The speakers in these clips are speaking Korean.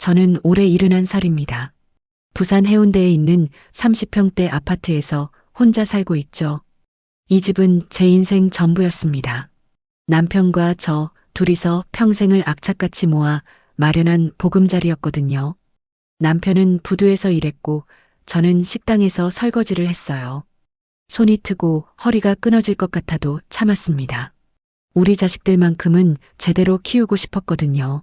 저는 올해 71살입니다. 부산 해운대에 있는 30평대 아파트에서 혼자 살고 있죠. 이 집은 제 인생 전부였습니다. 남편과 저 둘이서 평생을 악착같이 모아 마련한 보금자리였거든요. 남편은 부두에서 일했고 저는 식당에서 설거지를 했어요. 손이 트고 허리가 끊어질 것 같아도 참았습니다. 우리 자식들만큼은 제대로 키우고 싶었거든요.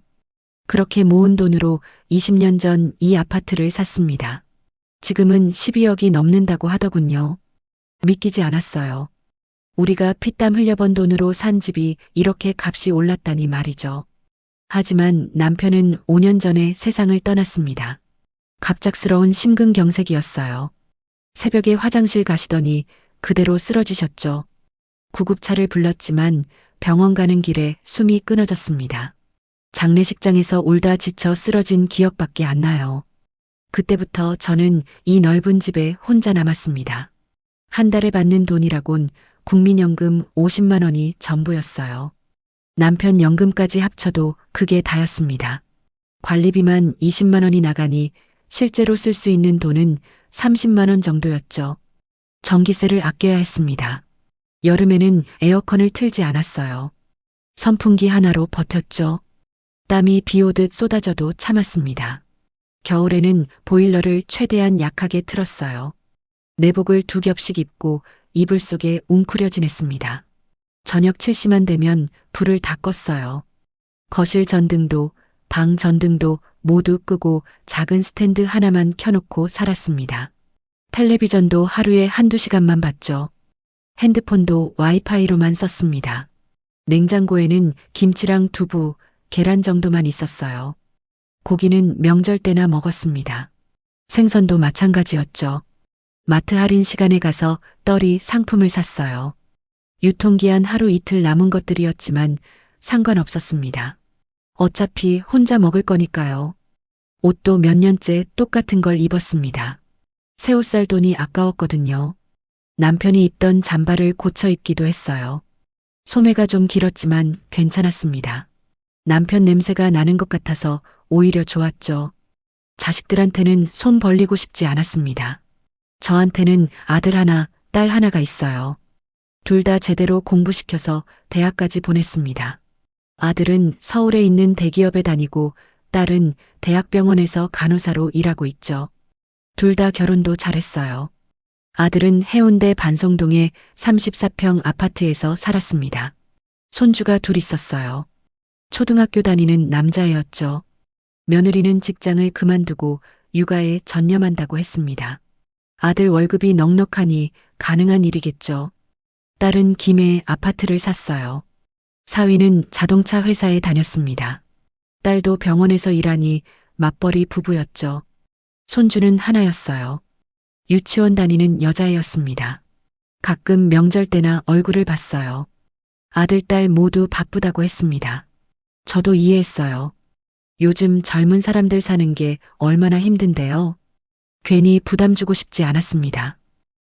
그렇게 모은 돈으로 20년 전 이 아파트를 샀습니다. 지금은 12억이 넘는다고 하더군요. 믿기지 않았어요. 우리가 피땀 흘려번 돈으로 산 집이 이렇게 값이 올랐다니 말이죠. 하지만 남편은 5년 전에 세상을 떠났습니다. 갑작스러운 심근경색이었어요. 새벽에 화장실 가시더니 그대로 쓰러지셨죠. 구급차를 불렀지만 병원 가는 길에 숨이 끊어졌습니다. 장례식장에서 울다 지쳐 쓰러진 기억밖에 안 나요. 그때부터 저는 이 넓은 집에 혼자 남았습니다. 한 달에 받는 돈이라곤 국민연금 50만 원이 전부였어요. 남편 연금까지 합쳐도 그게 다였습니다. 관리비만 20만 원이 나가니 실제로 쓸 수 있는 돈은 30만 원 정도였죠. 전기세를 아껴야 했습니다. 여름에는 에어컨을 틀지 않았어요. 선풍기 하나로 버텼죠. 땀이 비 오듯 쏟아져도 참았습니다. 겨울에는 보일러를 최대한 약하게 틀었어요. 내복을 2겹씩 입고 이불 속에 웅크려 지냈습니다. 저녁 7시만 되면 불을 다 껐어요. 거실 전등도 방 전등도 모두 끄고 작은 스탠드 하나만 켜놓고 살았습니다. 텔레비전도 하루에 1~2시간만 봤죠. 핸드폰도 와이파이로만 썼습니다. 냉장고에는 김치랑 두부, 계란 정도만 있었어요. 고기는 명절 때나 먹었습니다. 생선도 마찬가지였죠. 마트 할인 시간에 가서 떨이 상품을 샀어요. 유통기한 하루 이틀 남은 것들이었지만 상관없었습니다. 어차피 혼자 먹을 거니까요. 옷도 몇 년째 똑같은 걸 입었습니다. 새 옷 살 돈이 아까웠거든요. 남편이 입던 잠바를 고쳐 입기도 했어요. 소매가 좀 길었지만 괜찮았습니다. 남편 냄새가 나는 것 같아서 오히려 좋았죠. 자식들한테는 손 벌리고 싶지 않았습니다. 저한테는 아들 하나, 딸 하나가 있어요. 둘 다 제대로 공부시켜서 대학까지 보냈습니다. 아들은 서울에 있는 대기업에 다니고 딸은 대학병원에서 간호사로 일하고 있죠. 둘 다 결혼도 잘했어요. 아들은 해운대 반성동의 34평 아파트에서 살았습니다. 손주가 둘 있었어요. 초등학교 다니는 남자애였죠. 며느리는 직장을 그만두고 육아에 전념한다고 했습니다. 아들 월급이 넉넉하니 가능한 일이겠죠. 딸은 김해에 아파트를 샀어요. 사위는 자동차 회사에 다녔습니다. 딸도 병원에서 일하니 맞벌이 부부였죠. 손주는 하나였어요. 유치원 다니는 여자애였습니다. 가끔 명절 때나 얼굴을 봤어요. 아들, 딸 모두 바쁘다고 했습니다. 저도 이해했어요. 요즘 젊은 사람들 사는 게 얼마나 힘든데요. 괜히 부담 주고 싶지 않았습니다.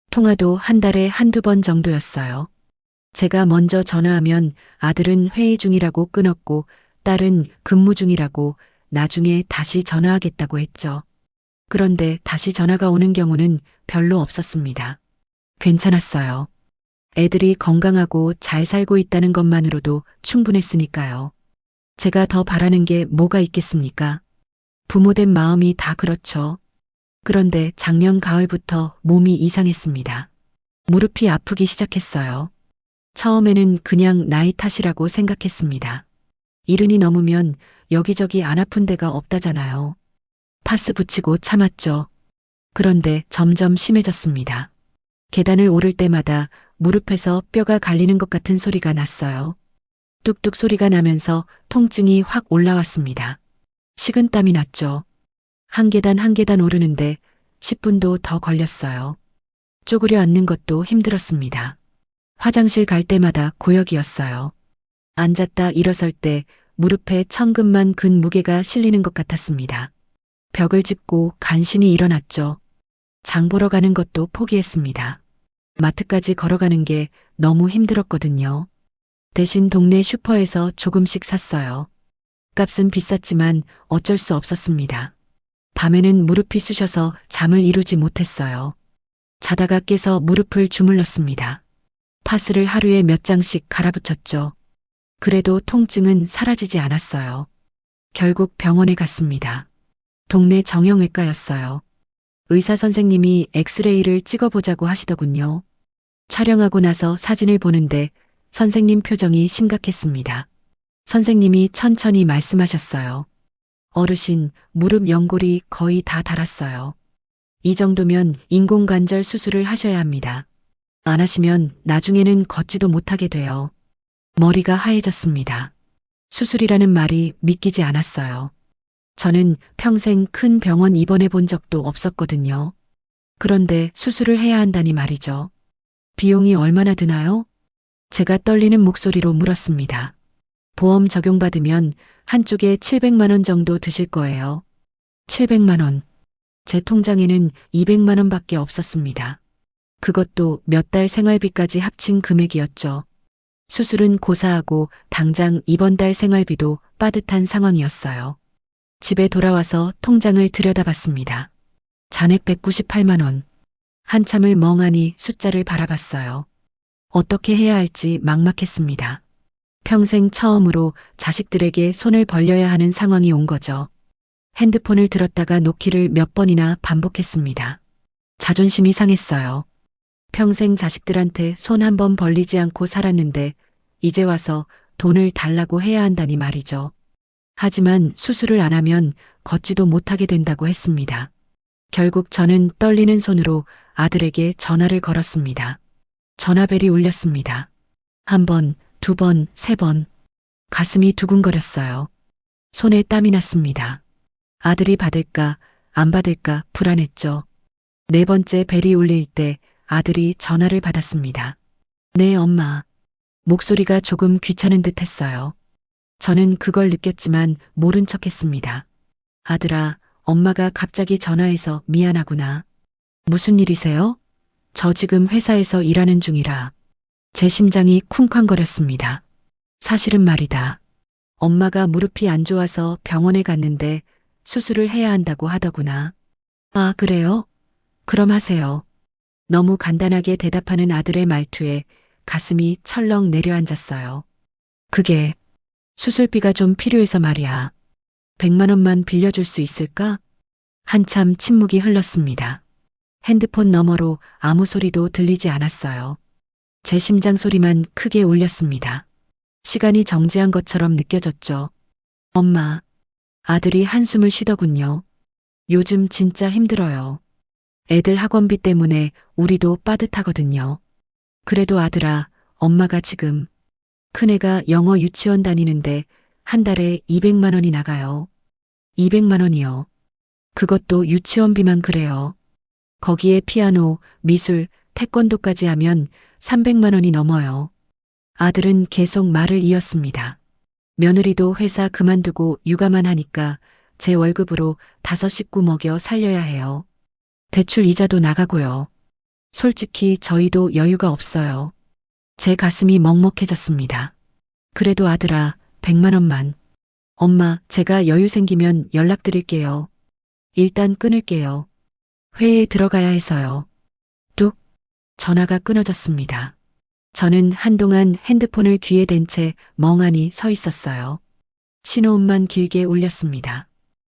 통화도 한 달에 1~2번 정도였어요. 제가 먼저 전화하면 아들은 회의 중이라고 끊었고 딸은 근무 중이라고 나중에 다시 전화하겠다고 했죠. 그런데 다시 전화가 오는 경우는 별로 없었습니다. 괜찮았어요. 애들이 건강하고 잘 살고 있다는 것만으로도 충분했으니까요. 제가 더 바라는 게 뭐가 있겠습니까? 부모된 마음이 다 그렇죠. 그런데 작년 가을부터 몸이 이상했습니다. 무릎이 아프기 시작했어요. 처음에는 그냥 나이 탓이라고 생각했습니다. 70이 넘으면 여기저기 안 아픈 데가 없다잖아요. 파스 붙이고 참았죠. 그런데 점점 심해졌습니다. 계단을 오를 때마다 무릎에서 뼈가 갈리는 것 같은 소리가 났어요. 뚝뚝 소리가 나면서 통증이 확 올라왔습니다. 식은땀이 났죠. 한 계단 한 계단 오르는데 10분도 더 걸렸어요. 쪼그려 앉는 것도 힘들었습니다. 화장실 갈 때마다 고역이었어요. 앉았다 일어설 때 무릎에 천근만 근 무게가 실리는 것 같았습니다. 벽을 짚고 간신히 일어났죠. 장 보러 가는 것도 포기했습니다. 마트까지 걸어가는 게 너무 힘들었거든요. 대신 동네 슈퍼에서 조금씩 샀어요. 값은 비쌌지만 어쩔 수 없었습니다. 밤에는 무릎이 쑤셔서 잠을 이루지 못했어요. 자다가 깨서 무릎을 주물렀습니다. 파스를 하루에 몇 장씩 갈아붙였죠. 그래도 통증은 사라지지 않았어요. 결국 병원에 갔습니다. 동네 정형외과였어요. 의사 선생님이 엑스레이를 찍어보자고 하시더군요. 촬영하고 나서 사진을 보는데 선생님 표정이 심각했습니다. 선생님이 천천히 말씀하셨어요. 어르신, 무릎 연골이 거의 다 닳았어요. 이 정도면 인공관절 수술을 하셔야 합니다. 안 하시면 나중에는 걷지도 못하게 돼요. 머리가 하얘졌습니다. 수술이라는 말이 믿기지 않았어요. 저는 평생 큰 병원 입원해 본 적도 없었거든요. 그런데 수술을 해야 한다니 말이죠. 비용이 얼마나 드나요? 제가 떨리는 목소리로 물었습니다. 보험 적용받으면 한쪽에 700만 원 정도 드실 거예요. 700만 원. 제 통장에는 200만 원밖에 없었습니다. 그것도 몇 달 생활비까지 합친 금액이었죠. 수술은 고사하고 당장 이번 달 생활비도 빠듯한 상황이었어요. 집에 돌아와서 통장을 들여다봤습니다. 잔액 198만 원. 한참을 멍하니 숫자를 바라봤어요. 어떻게 해야 할지 막막했습니다. 평생 처음으로 자식들에게 손을 벌려야 하는 상황이 온 거죠. 핸드폰을 들었다가 놓기를 몇 번이나 반복했습니다. 자존심이 상했어요. 평생 자식들한테 손 한 번 벌리지 않고 살았는데 이제 와서 돈을 달라고 해야 한다니 말이죠. 하지만 수술을 안 하면 걷지도 못하게 된다고 했습니다. 결국 저는 떨리는 손으로 아들에게 전화를 걸었습니다. 전화벨이 울렸습니다. 한 번, 두 번, 세 번. 가슴이 두근거렸어요. 손에 땀이 났습니다. 아들이 받을까, 안 받을까 불안했죠. 네 번째 벨이 울릴 때 아들이 전화를 받았습니다. 네, 엄마. 목소리가 조금 귀찮은 듯 했어요. 저는 그걸 느꼈지만 모른 척 했습니다. 아들아, 엄마가 갑자기 전화해서 미안하구나. 무슨 일이세요? 저 지금 회사에서 일하는 중이라. 제 심장이 쿵쾅거렸습니다. 사실은 말이다. 엄마가 무릎이 안 좋아서 병원에 갔는데 수술을 해야 한다고 하더구나. 아, 그래요? 그럼 하세요. 너무 간단하게 대답하는 아들의 말투에 가슴이 철렁 내려앉았어요. 그게 수술비가 좀 필요해서 말이야. 100만 원만 빌려줄 수 있을까? 한참 침묵이 흘렀습니다. 핸드폰 너머로 아무 소리도 들리지 않았어요. 제 심장 소리만 크게 울렸습니다. 시간이 정지한 것처럼 느껴졌죠. 엄마, 아들이 한숨을 쉬더군요. 요즘 진짜 힘들어요. 애들 학원비 때문에 우리도 빠듯하거든요. 그래도 아들아, 엄마가 지금 큰애가 영어 유치원 다니는데 한 달에 200만 원이 나가요. 200만 원이요. 그것도 유치원비만 그래요. 거기에 피아노, 미술, 태권도까지 하면 300만 원이 넘어요. 아들은 계속 말을 이었습니다. 며느리도 회사 그만두고 육아만 하니까 제 월급으로 5식구 먹여 살려야 해요. 대출 이자도 나가고요. 솔직히 저희도 여유가 없어요. 제 가슴이 먹먹해졌습니다. 그래도 아들아, 100만 원만. 엄마, 제가 여유 생기면 연락드릴게요. 일단 끊을게요. 회의에 들어가야 해서요. 뚝. 전화가 끊어졌습니다. 저는 한동안 핸드폰을 귀에 댄 채 멍하니 서 있었어요. 신호음만 길게 울렸습니다.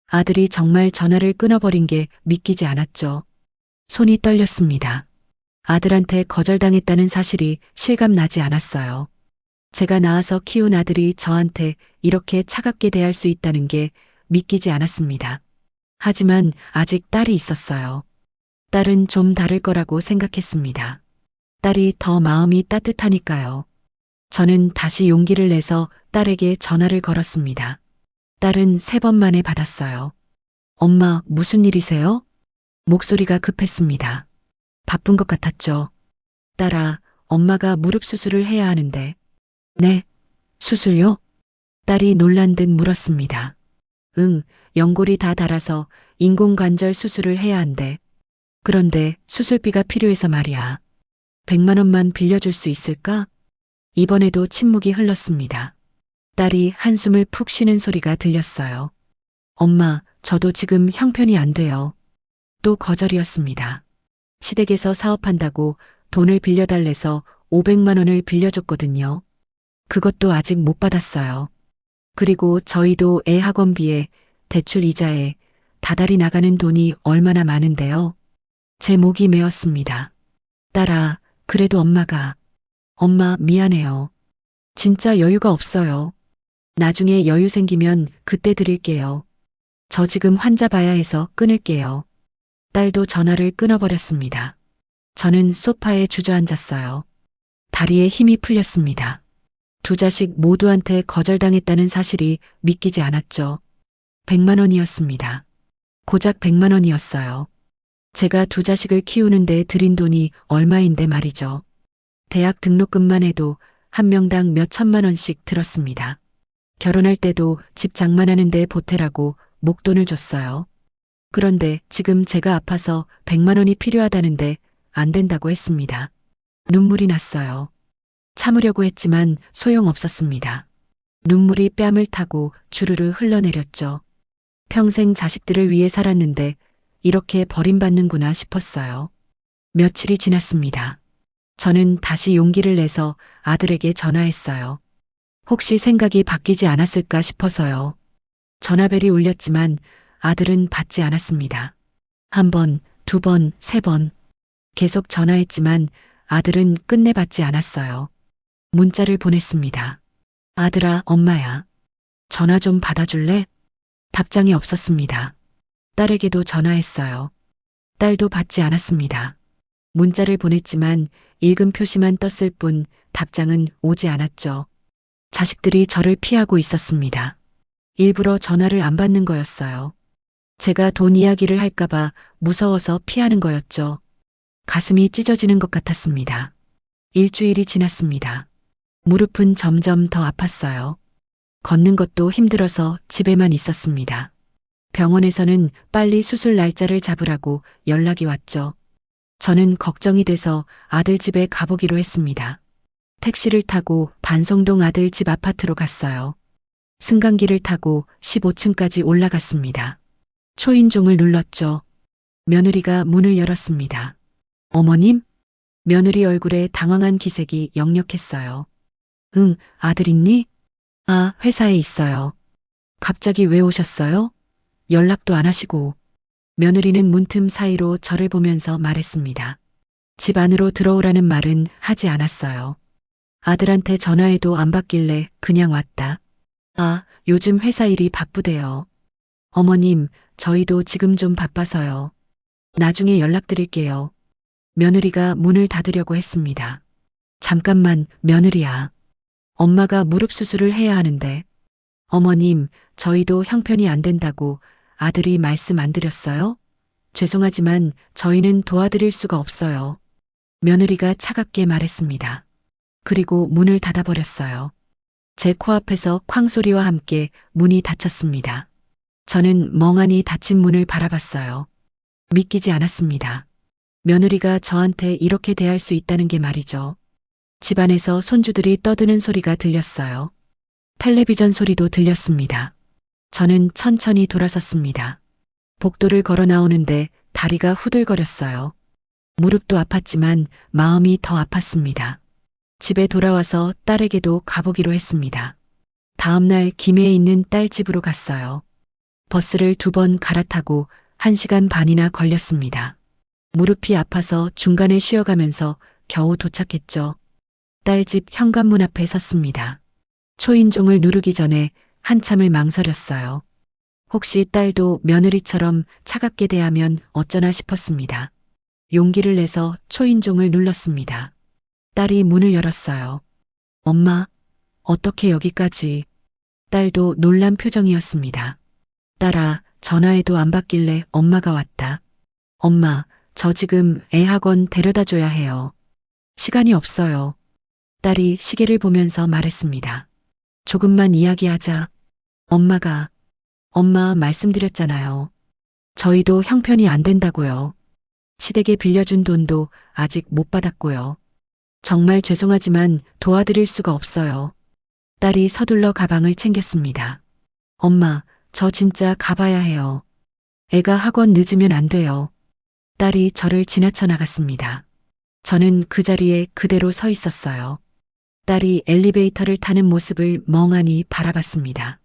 아들이 정말 전화를 끊어버린 게 믿기지 않았죠. 손이 떨렸습니다. 아들한테 거절당했다는 사실이 실감나지 않았어요. 제가 낳아서 키운 아들이 저한테 이렇게 차갑게 대할 수 있다는 게 믿기지 않았습니다. 하지만 아직 딸이 있었어요. 딸은 좀 다를 거라고 생각했습니다. 딸이 더 마음이 따뜻하니까요. 저는 다시 용기를 내서 딸에게 전화를 걸었습니다. 딸은 3번 만에 받았어요. 엄마, 무슨 일이세요? 목소리가 급했습니다. 바쁜 것 같았죠. 딸아, 엄마가 무릎 수술을 해야 하는데. 네, 수술요? 딸이 놀란 듯 물었습니다. 응, 연골이 다 닳아서 인공관절 수술을 해야 한대. 그런데 수술비가 필요해서 말이야. 100만 원만 빌려줄 수 있을까? 이번에도 침묵이 흘렀습니다. 딸이 한숨을 푹 쉬는 소리가 들렸어요. 엄마, 저도 지금 형편이 안 돼요. 또 거절이었습니다. 시댁에서 사업한다고 돈을 빌려달래서 500만 원을 빌려줬거든요. 그것도 아직 못 받았어요. 그리고 저희도 애 학원비에 대출 이자에 다달이 나가는 돈이 얼마나 많은데요. 제 목이 메었습니다. 딸아, 그래도 엄마 미안해요. 진짜 여유가 없어요. 나중에 여유 생기면 그때 드릴게요. 저 지금 환자 봐야 해서 끊을게요. 딸도 전화를 끊어버렸습니다. 저는 소파에 주저앉았어요. 다리에 힘이 풀렸습니다. 두 자식 모두한테 거절당했다는 사실이 믿기지 않았죠. 100만 원이었습니다. 고작 100만 원이었어요. 제가 두 자식을 키우는데 들인 돈이 얼마인데 말이죠. 대학 등록금만 해도 한 명당 몇 천만 원씩 들었습니다. 결혼할 때도 집 장만하는데 보태라고 목돈을 줬어요. 그런데 지금 제가 아파서 100만 원이 필요하다는데 안 된다고 했습니다. 눈물이 났어요. 참으려고 했지만 소용없었습니다. 눈물이 뺨을 타고 주르르 흘러내렸죠. 평생 자식들을 위해 살았는데 이렇게 버림받는구나 싶었어요. 며칠이 지났습니다. 저는 다시 용기를 내서 아들에게 전화했어요. 혹시 생각이 바뀌지 않았을까 싶어서요. 전화벨이 울렸지만 아들은 받지 않았습니다. 한 번, 두 번, 세 번. 계속 전화했지만 아들은 끝내 받지 않았어요. 문자를 보냈습니다. 아들아, 엄마야. 전화 좀 받아줄래? 답장이 없었습니다. 딸에게도 전화했어요. 딸도 받지 않았습니다. 문자를 보냈지만 읽은 표시만 떴을 뿐 답장은 오지 않았죠. 자식들이 저를 피하고 있었습니다. 일부러 전화를 안 받는 거였어요. 제가 돈 이야기를 할까봐 무서워서 피하는 거였죠. 가슴이 찢어지는 것 같았습니다. 일주일이 지났습니다. 무릎은 점점 더 아팠어요. 걷는 것도 힘들어서 집에만 있었습니다. 병원에서는 빨리 수술 날짜를 잡으라고 연락이 왔죠. 저는 걱정이 돼서 아들 집에 가보기로 했습니다. 택시를 타고 반송동 아들 집 아파트로 갔어요. 승강기를 타고 15층까지 올라갔습니다. 초인종을 눌렀죠. 며느리가 문을 열었습니다. 어머님? 며느리 얼굴에 당황한 기색이 역력했어요. 응, 아들 있니? 아, 회사에 있어요. 갑자기 왜 오셨어요? 연락도 안 하시고. 며느리는 문틈 사이로 저를 보면서 말했습니다. 집 안으로 들어오라는 말은 하지 않았어요. 아들한테 전화해도 안 받길래 그냥 왔다. 아, 요즘 회사 일이 바쁘대요. 어머님, 저희도 지금 좀 바빠서요. 나중에 연락드릴게요. 며느리가 문을 닫으려고 했습니다. 잠깐만, 며느리야. 엄마가 무릎 수술을 해야 하는데. 어머님, 저희도 형편이 안 된다고 아들이 말씀 안 드렸어요? 죄송하지만 저희는 도와드릴 수가 없어요. 며느리가 차갑게 말했습니다. 그리고 문을 닫아버렸어요. 제 코앞에서 쾅 소리와 함께 문이 닫혔습니다. 저는 멍하니 닫힌 문을 바라봤어요. 믿기지 않았습니다. 며느리가 저한테 이렇게 대할 수 있다는 게 말이죠. 집안에서 손주들이 떠드는 소리가 들렸어요. 텔레비전 소리도 들렸습니다. 저는 천천히 돌아섰습니다. 복도를 걸어 나오는데 다리가 후들거렸어요. 무릎도 아팠지만 마음이 더 아팠습니다. 집에 돌아와서 딸에게도 가보기로 했습니다. 다음 날 김해에 있는 딸 집으로 갔어요. 버스를 2번 갈아타고 1시간 반이나 걸렸습니다. 무릎이 아파서 중간에 쉬어가면서 겨우 도착했죠. 딸 집 현관문 앞에 섰습니다. 초인종을 누르기 전에 한참을 망설였어요. 혹시 딸도 며느리처럼 차갑게 대하면 어쩌나 싶었습니다. 용기를 내서 초인종을 눌렀습니다. 딸이 문을 열었어요. 엄마, 어떻게 여기까지? 딸도 놀란 표정이었습니다. 딸아, 전화해도 안 받길래 엄마가 왔다. 엄마, 저 지금 애 학원 데려다 줘야 해요. 시간이 없어요. 딸이 시계를 보면서 말했습니다. 조금만 이야기하자. 엄마 말씀드렸잖아요. 저희도 형편이 안 된다고요. 시댁에 빌려준 돈도 아직 못 받았고요. 정말 죄송하지만 도와드릴 수가 없어요. 딸이 서둘러 가방을 챙겼습니다. 엄마, 저 진짜 가봐야 해요. 애가 학원 늦으면 안 돼요. 딸이 저를 지나쳐 나갔습니다. 저는 그 자리에 그대로 서 있었어요. 딸이 엘리베이터를 타는 모습을 멍하니 바라봤습니다.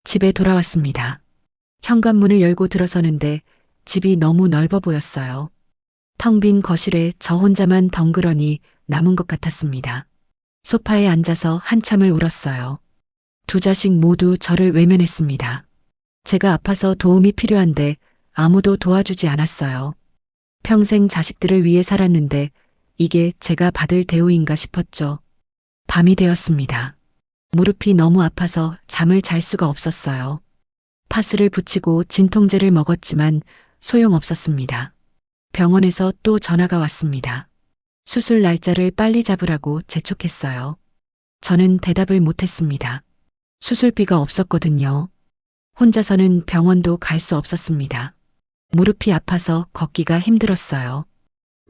집에 돌아왔습니다. 현관문을 열고 들어서는데 집이 너무 넓어 보였어요. 텅 빈 거실에 저 혼자만 덩그러니 남은 것 같았습니다. 소파에 앉아서 한참을 울었어요. 두 자식 모두 저를 외면했습니다. 제가 아파서 도움이 필요한데 아무도 도와주지 않았어요. 평생 자식들을 위해 살았는데 이게 제가 받을 대우인가 싶었죠. 밤이 되었습니다. 무릎이 너무 아파서 잠을 잘 수가 없었어요. 파스를 붙이고 진통제를 먹었지만 소용없었습니다. 병원에서 또 전화가 왔습니다. 수술 날짜를 빨리 잡으라고 재촉했어요. 저는 대답을 못했습니다. 수술비가 없었거든요. 혼자서는 병원도 갈 수 없었습니다. 무릎이 아파서 걷기가 힘들었어요.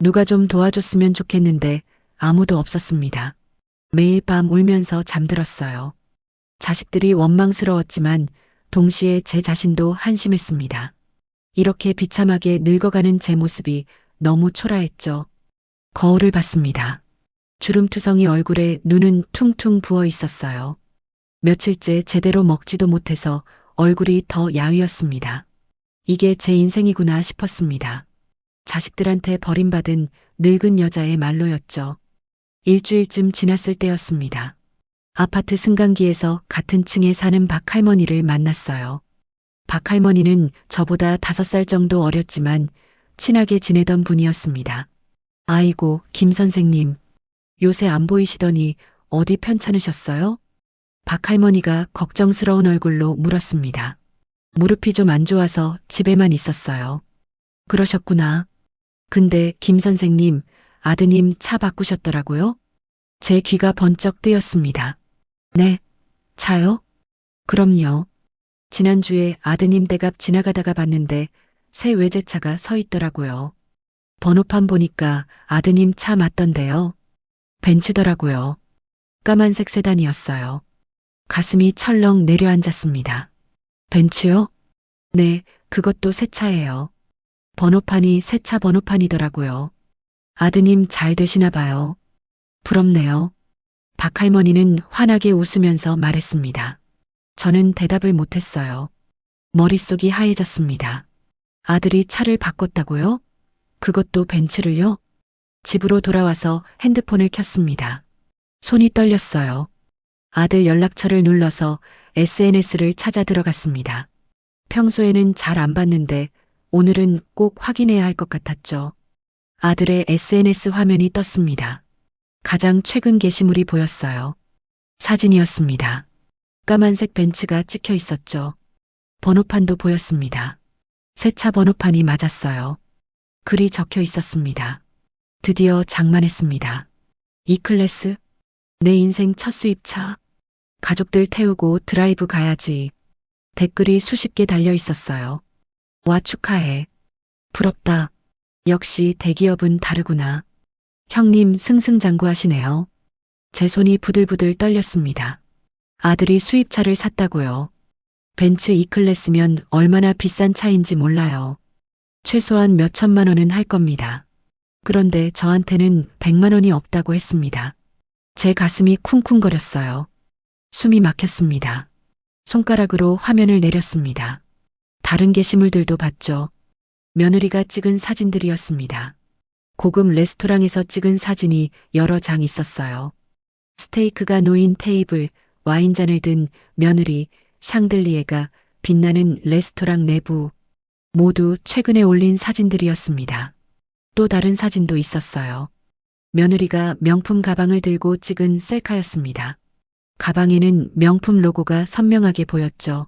누가 좀 도와줬으면 좋겠는데 아무도 없었습니다. 매일 밤 울면서 잠들었어요. 자식들이 원망스러웠지만 동시에 제 자신도 한심했습니다. 이렇게 비참하게 늙어가는 제 모습이 너무 초라했죠. 거울을 봤습니다. 주름투성이 얼굴에 눈은 퉁퉁 부어 있었어요. 며칠째 제대로 먹지도 못해서 얼굴이 더 야위었습니다. 이게 제 인생이구나 싶었습니다. 자식들한테 버림받은 늙은 여자의 말로였죠. 일주일쯤 지났을 때였습니다. 아파트 승강기에서 같은 층에 사는 박 할머니를 만났어요. 박 할머니는 저보다 5살 정도 어렸지만 친하게 지내던 분이었습니다. 아이고, 김 선생님. 요새 안 보이시더니 어디 편찮으셨어요? 박 할머니가 걱정스러운 얼굴로 물었습니다. 무릎이 좀 안 좋아서 집에만 있었어요. 그러셨구나. 근데 김 선생님, 아드님 차 바꾸셨더라고요? 제 귀가 번쩍 뜨였습니다. 네, 차요? 그럼요. 지난주에 아드님 댁앞 지나가다가 봤는데 새 외제차가 서 있더라고요. 번호판 보니까 아드님 차 맞던데요. 벤츠더라고요. 까만색 세단이었어요. 가슴이 철렁 내려앉았습니다. 벤츠요? 네, 그것도 새 차예요. 번호판이 새 차 번호판이더라고요. 아드님 잘 되시나 봐요. 부럽네요. 박 할머니는 환하게 웃으면서 말했습니다. 저는 대답을 못했어요. 머릿속이 하얘졌습니다. 아들이 차를 바꿨다고요? 그것도 벤츠를요? 집으로 돌아와서 핸드폰을 켰습니다. 손이 떨렸어요. 아들 연락처를 눌러서 SNS를 찾아 들어갔습니다. 평소에는 잘 안 봤는데 오늘은 꼭 확인해야 할 것 같았죠. 아들의 SNS 화면이 떴습니다. 가장 최근 게시물이 보였어요. 사진이었습니다. 까만색 벤츠가 찍혀 있었죠. 번호판도 보였습니다. 새 차 번호판이 맞았어요. 글이 적혀 있었습니다. 드디어 장만했습니다. E클래스? 내 인생 첫 수입차. 가족들 태우고 드라이브 가야지. 댓글이 수십 개 달려 있었어요. 와, 축하해. 부럽다. 역시 대기업은 다르구나. 형님 승승장구하시네요. 제 손이 부들부들 떨렸습니다. 아들이 수입차를 샀다고요. 벤츠 E클래스면 얼마나 비싼 차인지 몰라요. 최소한 몇 천만 원은 할 겁니다. 그런데 저한테는 100만 원이 없다고 했습니다. 제 가슴이 쿵쿵거렸어요. 숨이 막혔습니다. 손가락으로 화면을 내렸습니다. 다른 게시물들도 봤죠. 며느리가 찍은 사진들이었습니다. 고급 레스토랑에서 찍은 사진이 여러 장 있었어요. 스테이크가 놓인 테이블, 와인잔을 든 며느리, 샹들리에가 빛나는 레스토랑 내부, 모두 최근에 올린 사진들이었습니다. 또 다른 사진도 있었어요. 며느리가 명품 가방을 들고 찍은 셀카였습니다. 가방에는 명품 로고가 선명하게 보였죠.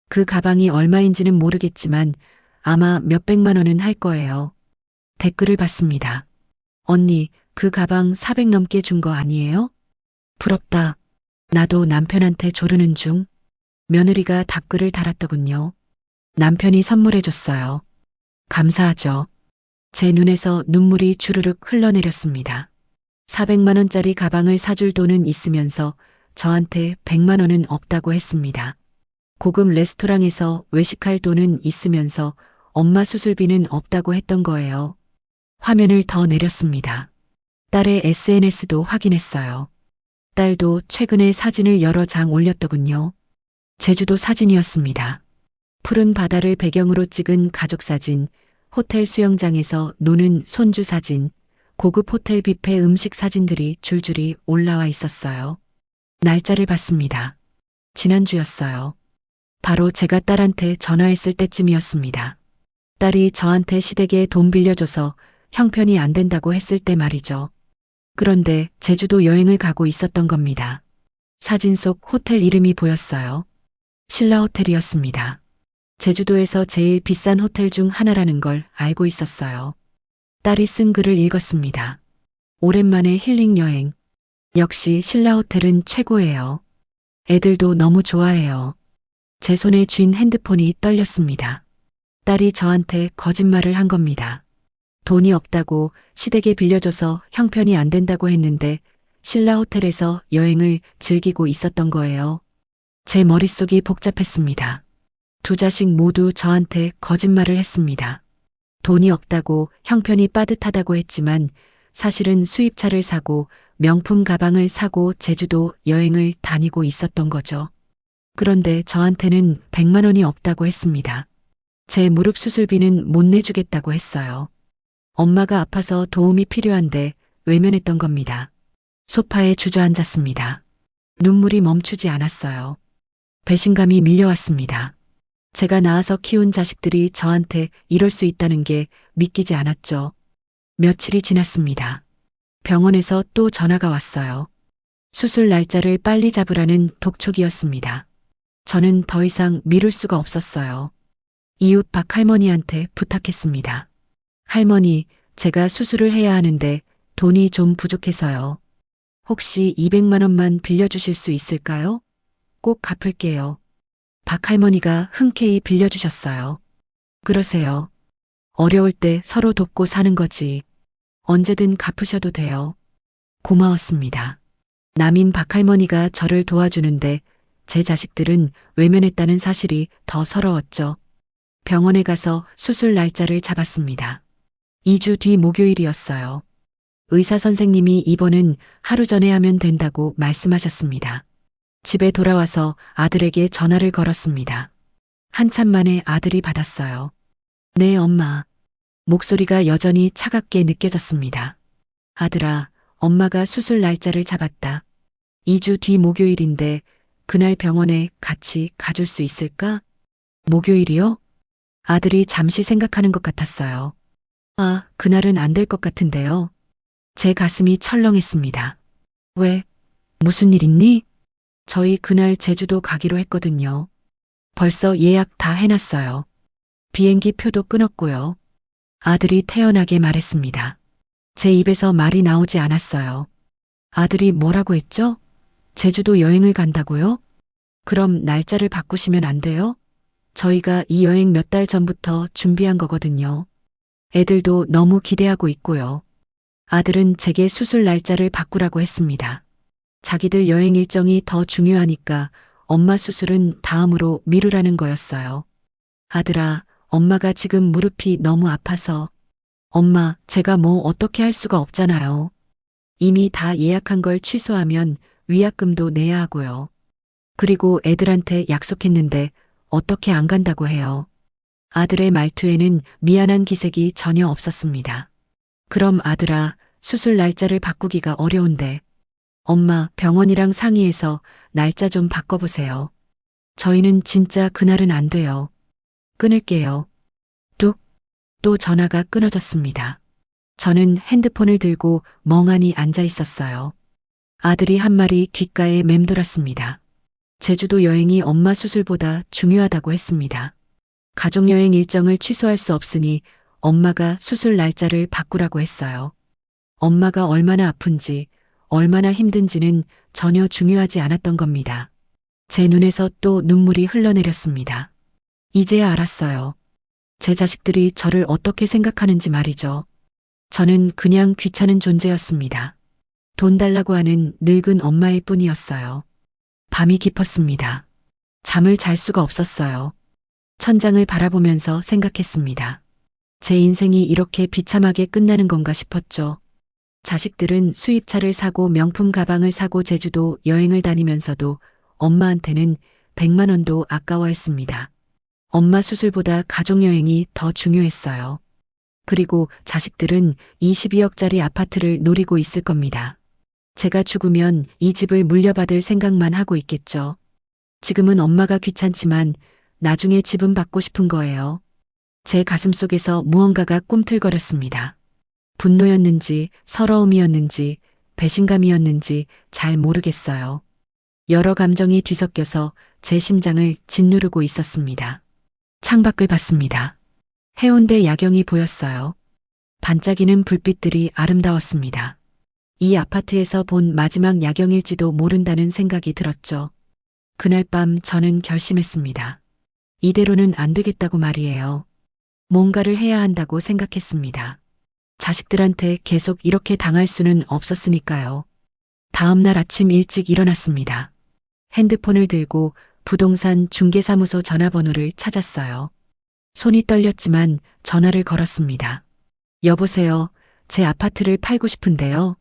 그 가방이 얼마인지는 모르겠지만 아마 몇백만 원은 할 거예요. 댓글을 봤습니다. 언니, 그 가방 400 넘게 준 거 아니에요? 부럽다. 나도 남편한테 조르는 중. 며느리가 답글을 달았더군요. 남편이 선물해줬어요. 감사하죠. 제 눈에서 눈물이 주르륵 흘러내렸습니다. 400만 원짜리 가방을 사줄 돈은 있으면서 저한테 100만 원은 없다고 했습니다. 고급 레스토랑에서 외식할 돈은 있으면서 엄마 수술비는 없다고 했던 거예요. 화면을 더 내렸습니다. 딸의 SNS도 확인했어요. 딸도 최근에 사진을 여러 장 올렸더군요. 제주도 사진이었습니다. 푸른 바다를 배경으로 찍은 가족 사진, 호텔 수영장에서 노는 손주 사진, 고급 호텔 뷔페 음식 사진들이 줄줄이 올라와 있었어요. 날짜를 봤습니다. 지난주였어요. 바로 제가 딸한테 전화했을 때쯤이었습니다. 딸이 저한테 시댁에 돈 빌려줘서 형편이 안 된다고 했을 때 말이죠. 그런데 제주도 여행을 가고 있었던 겁니다. 사진 속 호텔 이름이 보였어요. 신라 호텔이었습니다. 제주도에서 제일 비싼 호텔 중 하나라는 걸 알고 있었어요. 딸이 쓴 글을 읽었습니다. 오랜만에 힐링 여행. 역시 신라 호텔은 최고예요. 애들도 너무 좋아해요. 제 손에 쥔 핸드폰이 떨렸습니다. 딸이 저한테 거짓말을 한 겁니다. 돈이 없다고 시댁에 빌려줘서 형편이 안 된다고 했는데 신라 호텔에서 여행을 즐기고 있었던 거예요. 제 머릿속이 복잡했습니다. 두 자식 모두 저한테 거짓말을 했습니다. 돈이 없다고 형편이 빠듯하다고 했지만 사실은 수입차를 사고 명품 가방을 사고 제주도 여행을 다니고 있었던 거죠. 그런데 저한테는 100만 원이 없다고 했습니다. 제 무릎 수술비는 못 내주겠다고 했어요. 엄마가 아파서 도움이 필요한데 외면했던 겁니다. 소파에 주저앉았습니다. 눈물이 멈추지 않았어요. 배신감이 밀려왔습니다. 제가 낳아서 키운 자식들이 저한테 이럴 수 있다는 게 믿기지 않았죠. 며칠이 지났습니다. 병원에서 또 전화가 왔어요. 수술 날짜를 빨리 잡으라는 독촉이었습니다. 저는 더 이상 미룰 수가 없었어요. 이웃 박 할머니한테 부탁했습니다. 할머니, 제가 수술을 해야 하는데 돈이 좀 부족해서요. 혹시 200만 원만 빌려주실 수 있을까요? 꼭 갚을게요. 박 할머니가 흔쾌히 빌려주셨어요. 그러세요. 어려울 때 서로 돕고 사는 거지. 언제든 갚으셔도 돼요. 고마웠습니다. 남인 박 할머니가 저를 도와주는데 제 자식들은 외면했다는 사실이 더 서러웠죠. 병원에 가서 수술 날짜를 잡았습니다. 2주 뒤 목요일이었어요. 의사 선생님이 입원은 하루 전에 하면 된다고 말씀하셨습니다. 집에 돌아와서 아들에게 전화를 걸었습니다. 한참 만에 아들이 받았어요. 네, 엄마. 목소리가 여전히 차갑게 느껴졌습니다. 아들아, 엄마가 수술 날짜를 잡았다. 2주 뒤 목요일인데 그날 병원에 같이 가줄 수 있을까? 목요일이요? 아들이 잠시 생각하는 것 같았어요. 아, 그날은 안 될 것 같은데요. 제 가슴이 철렁했습니다. 왜? 무슨 일 있니? 저희 그날 제주도 가기로 했거든요. 벌써 예약 다 해놨어요. 비행기 표도 끊었고요. 아들이 태연하게 말했습니다. 제 입에서 말이 나오지 않았어요. 아들이 뭐라고 했죠? 제주도 여행을 간다고요? 그럼 날짜를 바꾸시면 안 돼요? 저희가 이 여행 몇 달 전부터 준비한 거거든요. 애들도 너무 기대하고 있고요. 아들은 제게 수술 날짜를 바꾸라고 했습니다. 자기들 여행 일정이 더 중요하니까 엄마 수술은 다음으로 미루라는 거였어요. 아들아, 엄마가 지금 무릎이 너무 아파서. 엄마, 제가 뭐 어떻게 할 수가 없잖아요. 이미 다 예약한 걸 취소하면 위약금도 내야 하고요. 그리고 애들한테 약속했는데 어떻게 안 간다고 해요. 아들의 말투에는 미안한 기색이 전혀 없었습니다. 그럼 아들아, 수술 날짜를 바꾸기가 어려운데. 엄마, 병원이랑 상의해서 날짜 좀 바꿔보세요. 저희는 진짜 그날은 안 돼요. 끊을게요. 뚝. 또 전화가 끊어졌습니다. 저는 핸드폰을 들고 멍하니 앉아 있었어요. 아들이 한 말이 귓가에 맴돌았습니다. 제주도 여행이 엄마 수술보다 중요하다고 했습니다. 가족여행 일정을 취소할 수 없으니 엄마가 수술 날짜를 바꾸라고 했어요. 엄마가 얼마나 아픈지, 얼마나 힘든지는 전혀 중요하지 않았던 겁니다. 제 눈에서 또 눈물이 흘러내렸습니다. 이제야 알았어요. 제 자식들이 저를 어떻게 생각하는지 말이죠. 저는 그냥 귀찮은 존재였습니다. 돈 달라고 하는 늙은 엄마일 뿐이었어요. 밤이 깊었습니다. 잠을 잘 수가 없었어요. 천장을 바라보면서 생각했습니다. 제 인생이 이렇게 비참하게 끝나는 건가 싶었죠. 자식들은 수입차를 사고 명품 가방을 사고 제주도 여행을 다니면서도 엄마한테는 100만 원도 아까워했습니다. 엄마 수술보다 가족여행이 더 중요했어요. 그리고 자식들은 22억짜리 아파트를 노리고 있을 겁니다. 제가 죽으면 이 집을 물려받을 생각만 하고 있겠죠. 지금은 엄마가 귀찮지만 나중에 집은 받고 싶은 거예요. 제 가슴 속에서 무언가가 꿈틀거렸습니다. 분노였는지 서러움이었는지 배신감이었는지 잘 모르겠어요. 여러 감정이 뒤섞여서 제 심장을 짓누르고 있었습니다. 창밖을 봤습니다. 해운대 야경이 보였어요. 반짝이는 불빛들이 아름다웠습니다. 이 아파트에서 본 마지막 야경일지도 모른다는 생각이 들었죠. 그날 밤 저는 결심했습니다. 이대로는 안 되겠다고 말이에요. 뭔가를 해야 한다고 생각했습니다. 자식들한테 계속 이렇게 당할 수는 없었으니까요. 다음 날 아침 일찍 일어났습니다. 핸드폰을 들고 부동산 중개사무소 전화번호를 찾았어요. 손이 떨렸지만 전화를 걸었습니다. 여보세요. 제 아파트를 팔고 싶은데요.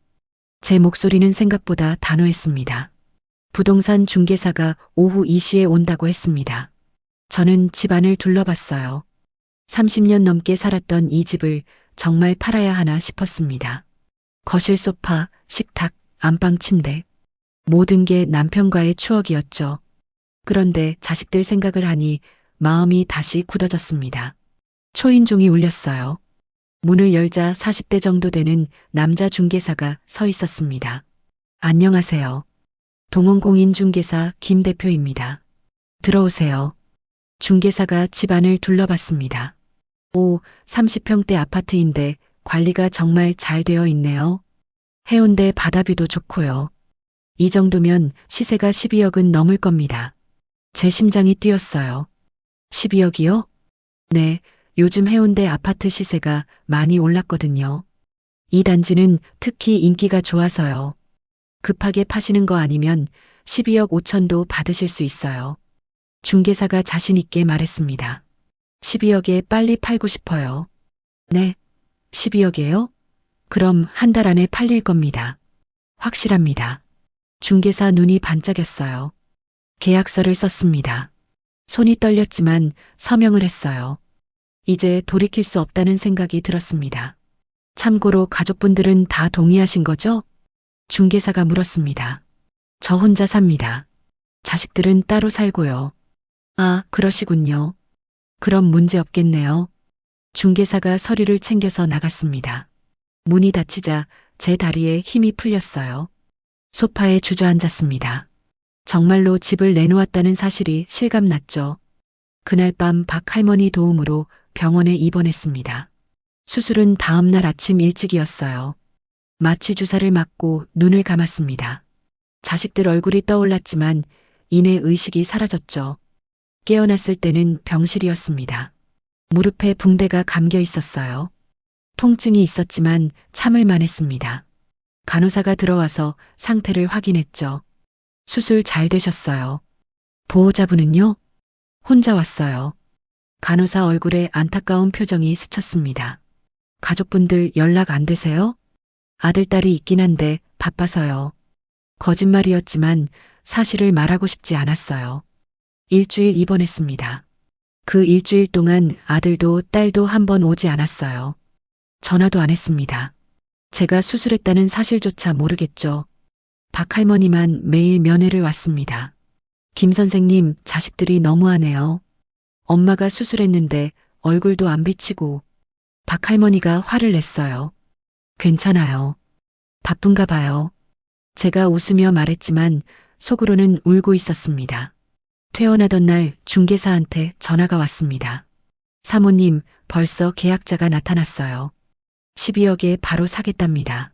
제 목소리는 생각보다 단호했습니다. 부동산 중개사가 오후 2시에 온다고 했습니다. 저는 집안을 둘러봤어요. 30년 넘게 살았던 이 집을 정말 팔아야 하나 싶었습니다. 거실 소파, 식탁, 안방 침대. 모든 게 남편과의 추억이었죠. 그런데 자식들 생각을 하니 마음이 다시 굳어졌습니다. 초인종이 울렸어요. 문을 열자 40대 정도 되는 남자 중개사가 서 있었습니다. 안녕하세요. 동원공인중개사 김 대표입니다. 들어오세요. 중개사가 집안을 둘러봤습니다. 오, 30평대 아파트인데 관리가 정말 잘 되어 있네요. 해운대 바다뷰도 좋고요. 이 정도면 시세가 12억은 넘을 겁니다. 제 심장이 뛰었어요. 12억이요? 네, 요즘 해운대 아파트 시세가 많이 올랐거든요. 이 단지는 특히 인기가 좋아서요. 급하게 파시는 거 아니면 12억 5천도 받으실 수 있어요. 중개사가 자신 있게 말했습니다. 12억에 빨리 팔고 싶어요. 네, 12억이에요? 그럼 한 달 안에 팔릴 겁니다. 확실합니다. 중개사 눈이 반짝였어요. 계약서를 썼습니다. 손이 떨렸지만 서명을 했어요. 이제 돌이킬 수 없다는 생각이 들었습니다. 참고로 가족분들은 다 동의하신 거죠? 중개사가 물었습니다. 저 혼자 삽니다. 자식들은 따로 살고요. 아, 그러시군요. 그럼 문제 없겠네요. 중개사가 서류를 챙겨서 나갔습니다. 문이 닫히자 제 다리에 힘이 풀렸어요. 소파에 주저앉았습니다. 정말로 집을 내놓았다는 사실이 실감났죠. 그날 밤 박 할머니 도움으로 병원에 입원했습니다. 수술은 다음 날 아침 일찍이었어요. 마취 주사를 맞고 눈을 감았습니다. 자식들 얼굴이 떠올랐지만 이내 의식이 사라졌죠. 깨어났을 때는 병실이었습니다. 무릎에 붕대가 감겨 있었어요. 통증이 있었지만 참을만 했습니다. 간호사가 들어와서 상태를 확인했죠. 수술 잘 되셨어요. 보호자분은요? 혼자 왔어요. 간호사 얼굴에 안타까운 표정이 스쳤습니다. 가족분들 연락 안 되세요? 아들, 딸이 있긴 한데 바빠서요. 거짓말이었지만 사실을 말하고 싶지 않았어요. 일주일 입원했습니다. 그 일주일 동안 아들도 딸도 한 번 오지 않았어요. 전화도 안 했습니다. 제가 수술했다는 사실조차 모르겠죠. 박 할머니만 매일 면회를 왔습니다. 김 선생님, 자식들이 너무하네요. 엄마가 수술했는데 얼굴도 안 비치고. 박 할머니가 화를 냈어요. 괜찮아요. 바쁜가 봐요. 제가 웃으며 말했지만 속으로는 울고 있었습니다. 퇴원하던 날 중개사한테 전화가 왔습니다. 사모님, 벌써 계약자가 나타났어요. 12억에 바로 사겠답니다.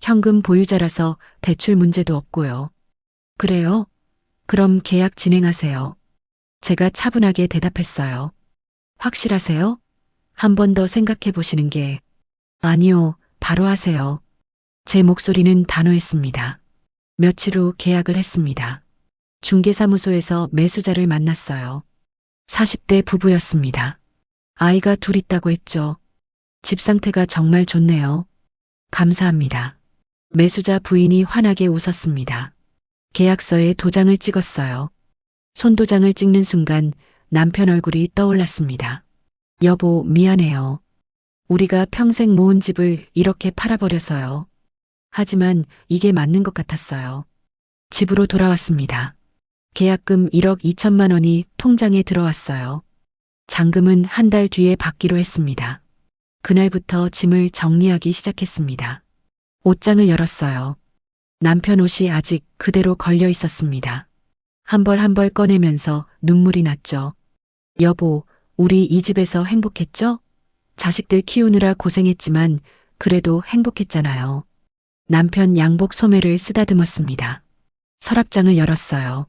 현금 보유자라서 대출 문제도 없고요. 그래요? 그럼 계약 진행하세요. 제가 차분하게 대답했어요. 확실하세요? 한 번 더 생각해 보시는 게. 아니요, 바로 하세요. 제 목소리는 단호했습니다. 며칠 후 계약을 했습니다. 중개사무소에서 매수자를 만났어요. 40대 부부였습니다. 아이가 둘 있다고 했죠. 집 상태가 정말 좋네요. 감사합니다. 매수자 부인이 환하게 웃었습니다. 계약서에 도장을 찍었어요. 손도장을 찍는 순간 남편 얼굴이 떠올랐습니다. 여보, 미안해요. 우리가 평생 모은 집을 이렇게 팔아버려서요. 하지만 이게 맞는 것 같았어요. 집으로 돌아왔습니다. 계약금 1억 2천만 원이 통장에 들어왔어요. 잔금은 한 달 뒤에 받기로 했습니다. 그날부터 짐을 정리하기 시작했습니다. 옷장을 열었어요. 남편 옷이 아직 그대로 걸려 있었습니다. 한 벌 한 벌 꺼내면서 눈물이 났죠. 여보, 우리 이 집에서 행복했죠? 자식들 키우느라 고생했지만 그래도 행복했잖아요. 남편 양복 소매를 쓰다듬었습니다. 서랍장을 열었어요.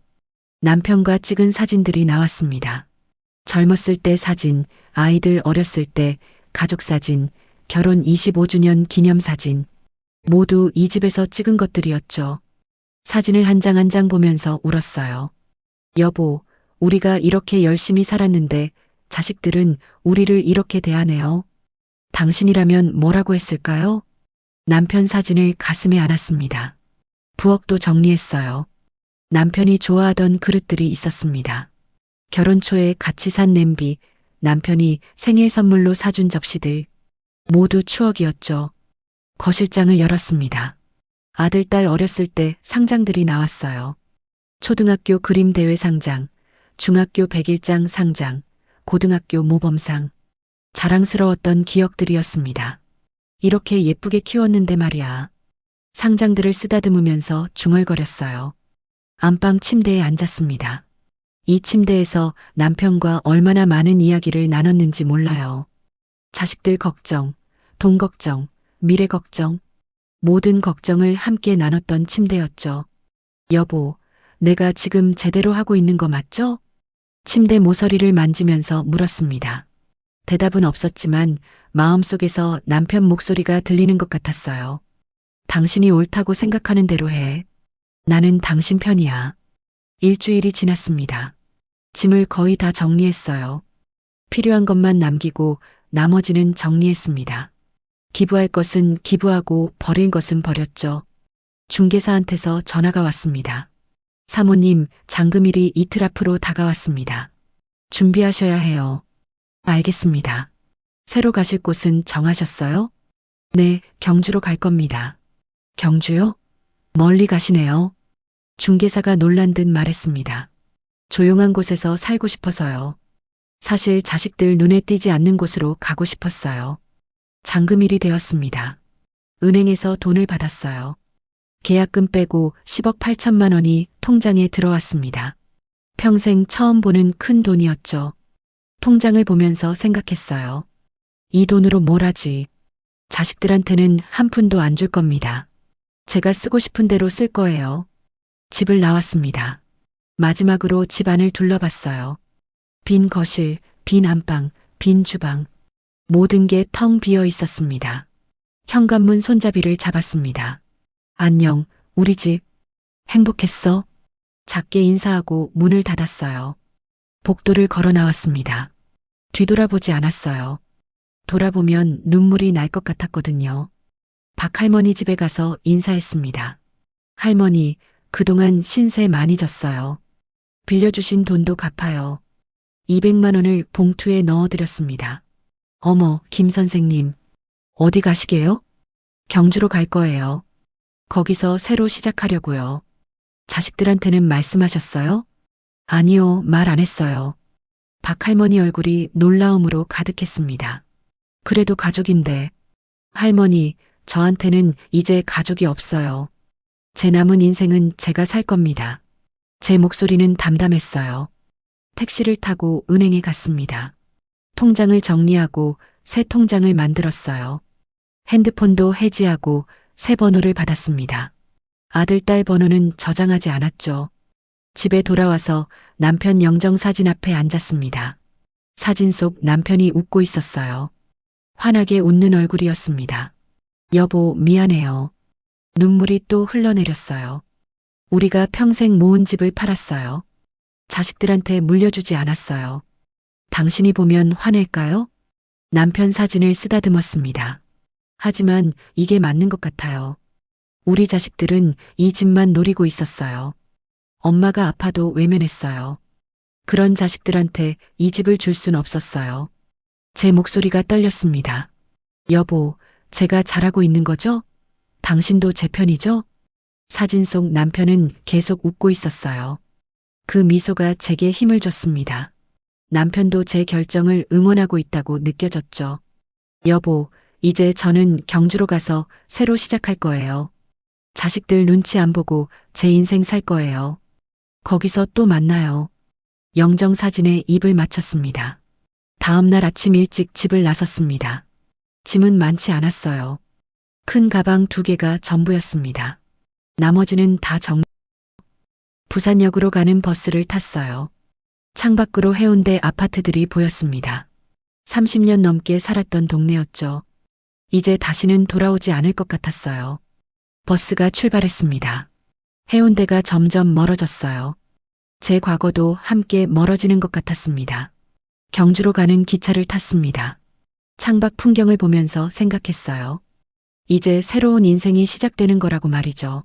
남편과 찍은 사진들이 나왔습니다. 젊었을 때 사진, 아이들 어렸을 때 가족 사진, 결혼 25주년 기념 사진. 모두 이 집에서 찍은 것들이었죠. 사진을 한 장 한 장 보면서 울었어요. 여보, 우리가 이렇게 열심히 살았는데 자식들은 우리를 이렇게 대하네요. 당신이라면 뭐라고 했을까요? 남편 사진을 가슴에 안았습니다. 부엌도 정리했어요. 남편이 좋아하던 그릇들이 있었습니다. 결혼 초에 같이 산 냄비, 남편이 생일 선물로 사준 접시들. 모두 추억이었죠. 거실장을 열었습니다. 아들, 딸 어렸을 때 상장들이 나왔어요. 초등학교 그림 대회 상장, 중학교 백일장 상장, 고등학교 모범상. 자랑스러웠던 기억들이었습니다. 이렇게 예쁘게 키웠는데 말이야. 상장들을 쓰다듬으면서 중얼거렸어요. 안방 침대에 앉았습니다. 이 침대에서 남편과 얼마나 많은 이야기를 나눴는지 몰라요. 자식들 걱정, 돈 걱정, 미래 걱정, 모든 걱정을 함께 나눴던 침대였죠. 여보, 내가 지금 제대로 하고 있는 거 맞죠? 침대 모서리를 만지면서 물었습니다. 대답은 없었지만 마음속에서 남편 목소리가 들리는 것 같았어요. 당신이 옳다고 생각하는 대로 해. 나는 당신 편이야. 일주일이 지났습니다. 짐을 거의 다 정리했어요. 필요한 것만 남기고 나머지는 정리했습니다. 기부할 것은 기부하고 버릴 것은 버렸죠. 중개사한테서 전화가 왔습니다. 사모님, 잔금일이 이틀 앞으로 다가왔습니다. 준비하셔야 해요. 알겠습니다. 새로 가실 곳은 정하셨어요? 네, 경주로 갈 겁니다. 경주요? 멀리 가시네요. 중개사가 놀란 듯 말했습니다. 조용한 곳에서 살고 싶어서요. 사실 자식들 눈에 띄지 않는 곳으로 가고 싶었어요. 잔금일이 되었습니다. 은행에서 돈을 받았어요. 계약금 빼고 10억 8천만 원이 통장에 들어왔습니다. 평생 처음 보는 큰 돈이었죠. 통장을 보면서 생각했어요. 이 돈으로 뭘 하지? 자식들한테는 한 푼도 안 줄 겁니다. 제가 쓰고 싶은 대로 쓸 거예요. 집을 나왔습니다. 마지막으로 집 안을 둘러봤어요. 빈 거실, 빈 안방, 빈 주방. 모든 게 텅 비어 있었습니다. 현관문 손잡이를 잡았습니다. 안녕, 우리 집. 행복했어? 작게 인사하고 문을 닫았어요. 복도를 걸어 나왔습니다. 뒤돌아보지 않았어요. 돌아보면 눈물이 날 것 같았거든요. 박할머니 집에 가서 인사했습니다. 할머니, 그동안 신세 많이 졌어요. 빌려주신 돈도 갚아요. 200만 원을 봉투에 넣어드렸습니다. 어머, 김 선생님. 어디 가시게요? 경주로 갈 거예요. 거기서 새로 시작하려고요. 자식들한테는 말씀하셨어요? 아니요, 말 안 했어요. 박할머니 얼굴이 놀라움으로 가득했습니다. 그래도 가족인데. 할머니, 저한테는 이제 가족이 없어요. 제 남은 인생은 제가 살 겁니다. 제 목소리는 담담했어요. 택시를 타고 은행에 갔습니다. 통장을 정리하고 새 통장을 만들었어요. 핸드폰도 해지하고 새 번호를 받았습니다. 아들, 딸 번호는 저장하지 않았죠. 집에 돌아와서 남편 영정사진 앞에 앉았습니다. 사진 속 남편이 웃고 있었어요. 환하게 웃는 얼굴이었습니다. 여보, 미안해요. 눈물이 또 흘러내렸어요. 우리가 평생 모은 집을 팔았어요. 자식들한테 물려주지 않았어요. 당신이 보면 화낼까요? 남편 사진을 쓰다듬었습니다. 하지만 이게 맞는 것 같아요. 우리 자식들은 이 집만 노리고 있었어요. 엄마가 아파도 외면했어요. 그런 자식들한테 이 집을 줄 순 없었어요. 제 목소리가 떨렸습니다. 여보, 제가 잘하고 있는 거죠? 당신도 제 편이죠? 사진 속 남편은 계속 웃고 있었어요. 그 미소가 제게 힘을 줬습니다. 남편도 제 결정을 응원하고 있다고 느껴졌죠. 여보, 이제 저는 경주로 가서 새로 시작할 거예요. 자식들 눈치 안 보고 제 인생 살 거예요. 거기서 또 만나요. 영정사진에 입을 맞췄습니다. 다음 날 아침 일찍 집을 나섰습니다. 짐은 많지 않았어요. 큰 가방 2개가 전부였습니다. 나머지는 다 부산역으로 가는 버스를 탔어요. 창밖으로 해운대 아파트들이 보였습니다. 30년 넘게 살았던 동네였죠. 이제 다시는 돌아오지 않을 것 같았어요. 버스가 출발했습니다. 해운대가 점점 멀어졌어요. 제 과거도 함께 멀어지는 것 같았습니다. 경주로 가는 기차를 탔습니다. 창밖 풍경을 보면서 생각했어요. 이제 새로운 인생이 시작되는 거라고 말이죠.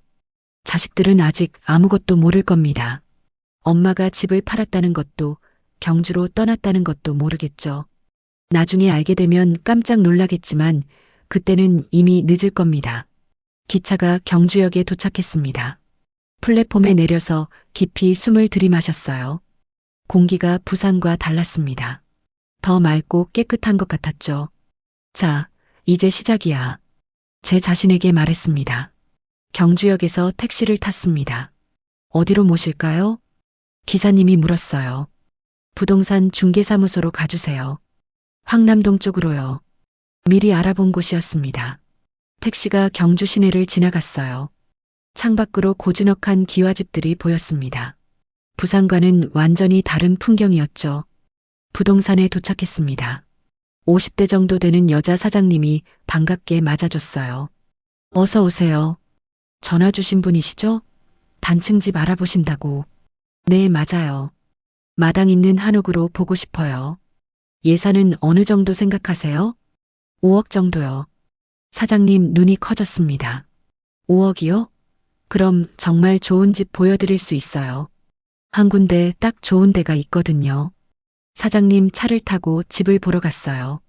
자식들은 아직 아무것도 모를 겁니다. 엄마가 집을 팔았다는 것도 경주로 떠났다는 것도 모르겠죠. 나중에 알게 되면 깜짝 놀라겠지만 그때는 이미 늦을 겁니다. 기차가 경주역에 도착했습니다. 플랫폼에 내려서 깊이 숨을 들이마셨어요. 공기가 부산과 달랐습니다. 더 맑고 깨끗한 것 같았죠. 자, 이제 시작이야. 제 자신에게 말했습니다. 경주역에서 택시를 탔습니다. 어디로 모실까요? 기사님이 물었어요. 부동산 중개사무소로 가주세요. 황남동 쪽으로요. 미리 알아본 곳이었습니다. 택시가 경주 시내를 지나갔어요. 창밖으로 고즈넉한 기와집들이 보였습니다. 부산과는 완전히 다른 풍경이었죠. 부동산에 도착했습니다. 50대 정도 되는 여자 사장님이 반갑게 맞아줬어요. 어서 오세요. 전화 주신 분이시죠? 단층 집 알아보신다고. 네, 맞아요. 마당 있는 한옥으로 보고 싶어요. 예산은 어느 정도 생각하세요? 5억 정도요. 사장님 눈이 커졌습니다. 5억이요? 그럼 정말 좋은 집 보여드릴 수 있어요. 한 군데 딱 좋은 데가 있거든요. 사장님 차를 타고 집을 보러 갔어요.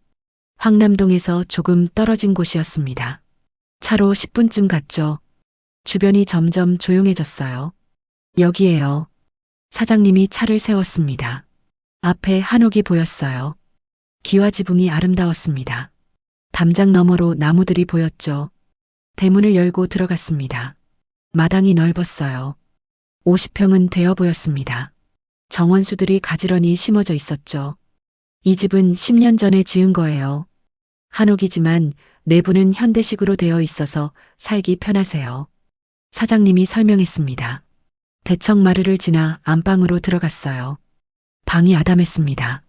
황남동에서 조금 떨어진 곳이었습니다. 차로 10분쯤 갔죠. 주변이 점점 조용해졌어요. 여기에요. 사장님이 차를 세웠습니다. 앞에 한옥이 보였어요. 기와 지붕이 아름다웠습니다. 담장 너머로 나무들이 보였죠. 대문을 열고 들어갔습니다. 마당이 넓었어요. 50평은 되어 보였습니다. 정원수들이 가지런히 심어져 있었죠. 이 집은 10년 전에 지은 거예요. 한옥이지만 내부는 현대식으로 되어 있어서 살기 편하세요. 사장님이 설명했습니다. 대청마루를 지나 안방으로 들어갔어요. 방이 아담했습니다.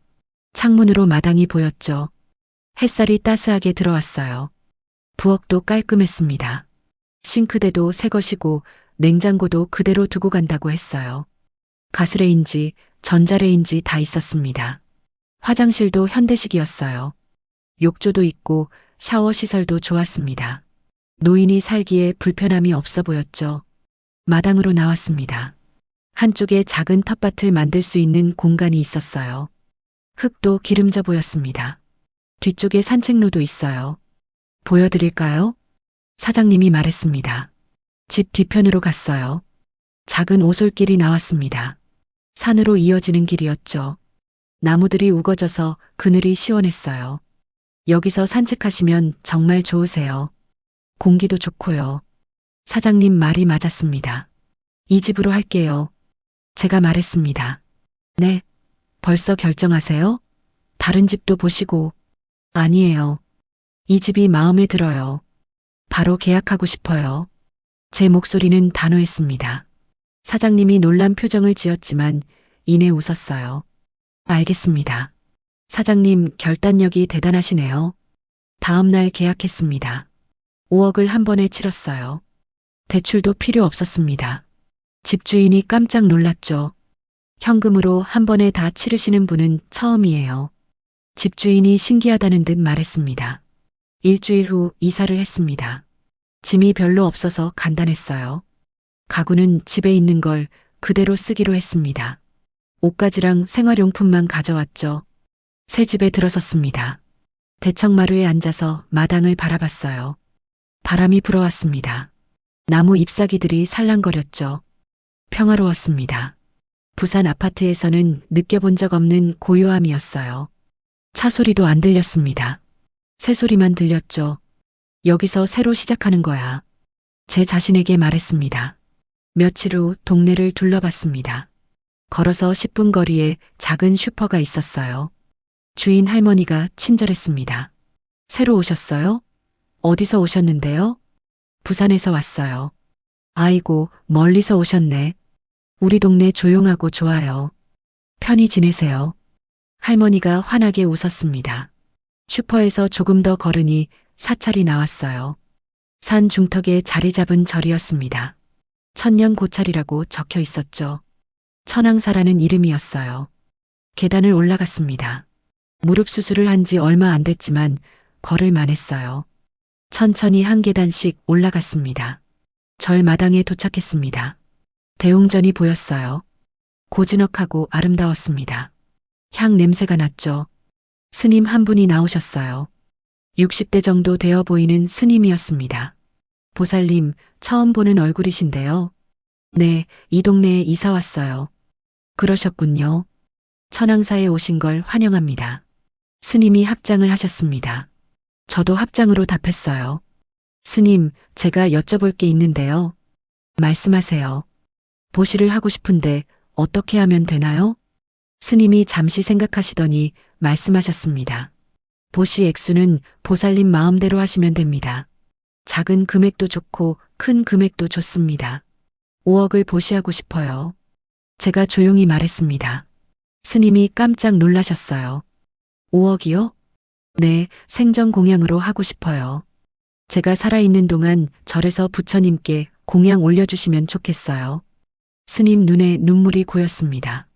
창문으로 마당이 보였죠. 햇살이 따스하게 들어왔어요. 부엌도 깔끔했습니다. 싱크대도 새 것이고 냉장고도 그대로 두고 간다고 했어요. 가스레인지, 전자레인지 다 있었습니다. 화장실도 현대식이었어요. 욕조도 있고 샤워 시설도 좋았습니다. 노인이 살기에 불편함이 없어 보였죠. 마당으로 나왔습니다. 한쪽에 작은 텃밭을 만들 수 있는 공간이 있었어요. 흙도 기름져 보였습니다. 뒤쪽에 산책로도 있어요. 보여드릴까요? 사장님이 말했습니다. 집 뒤편으로 갔어요. 작은 오솔길이 나왔습니다. 산으로 이어지는 길이었죠. 나무들이 우거져서 그늘이 시원했어요. 여기서 산책하시면 정말 좋으세요. 공기도 좋고요. 사장님 말이 맞았습니다. 이 집으로 할게요. 제가 말했습니다. 네, 벌써 결정하세요? 다른 집도 보시고. 아니에요. 이 집이 마음에 들어요. 바로 계약하고 싶어요. 제 목소리는 단호했습니다. 사장님이 놀란 표정을 지었지만 이내 웃었어요. 알겠습니다. 사장님 결단력이 대단하시네요. 다음 날 계약했습니다. 5억을 한 번에 치렀어요. 대출도 필요 없었습니다. 집주인이 깜짝 놀랐죠. 현금으로 한 번에 다 치르시는 분은 처음이에요. 집주인이 신기하다는 듯 말했습니다. 일주일 후 이사를 했습니다. 짐이 별로 없어서 간단했어요. 가구는 집에 있는 걸 그대로 쓰기로 했습니다. 옷가지랑 생활용품만 가져왔죠. 새 집에 들어섰습니다. 대청마루에 앉아서 마당을 바라봤어요. 바람이 불어왔습니다. 나무 잎사귀들이 살랑거렸죠. 평화로웠습니다. 부산 아파트에서는 느껴본 적 없는 고요함이었어요. 차 소리도 안 들렸습니다. 새소리만 들렸죠. 여기서 새로 시작하는 거야. 제 자신에게 말했습니다. 며칠 후 동네를 둘러봤습니다. 걸어서 10분 거리에 작은 슈퍼가 있었어요. 주인 할머니가 친절했습니다. 새로 오셨어요? 어디서 오셨는데요? 부산에서 왔어요. 아이고, 멀리서 오셨네. 우리 동네 조용하고 좋아요. 편히 지내세요. 할머니가 환하게 웃었습니다. 슈퍼에서 조금 더 걸으니 사찰이 나왔어요. 산 중턱에 자리 잡은 절이었습니다. 천년 고찰이라고 적혀 있었죠. 천황사라는 이름이었어요. 계단을 올라갔습니다. 무릎 수술을 한 지 얼마 안 됐지만 걸을 만했어요. 천천히 한 계단씩 올라갔습니다. 절 마당에 도착했습니다. 대웅전이 보였어요. 고즈넉하고 아름다웠습니다. 향 냄새가 났죠. 스님 한 분이 나오셨어요. 60대 정도 되어 보이는 스님이었습니다. 보살님, 처음 보는 얼굴이신데요. 네, 이 동네에 이사 왔어요. 그러셨군요. 천황사에 오신 걸 환영합니다. 스님이 합장을 하셨습니다. 저도 합장으로 답했어요. 스님, 제가 여쭤볼 게 있는데요. 말씀하세요. 보시를 하고 싶은데 어떻게 하면 되나요? 스님이 잠시 생각하시더니 말씀하셨습니다. 보시 액수는 보살님 마음대로 하시면 됩니다. 작은 금액도 좋고 큰 금액도 좋습니다. 5억을 보시하고 싶어요. 제가 조용히 말했습니다. 스님이 깜짝 놀라셨어요. 5억이요? 네, 생전 공양으로 하고 싶어요. 제가 살아있는 동안 절에서 부처님께 공양 올려주시면 좋겠어요. 스님 눈에 눈물이 고였습니다.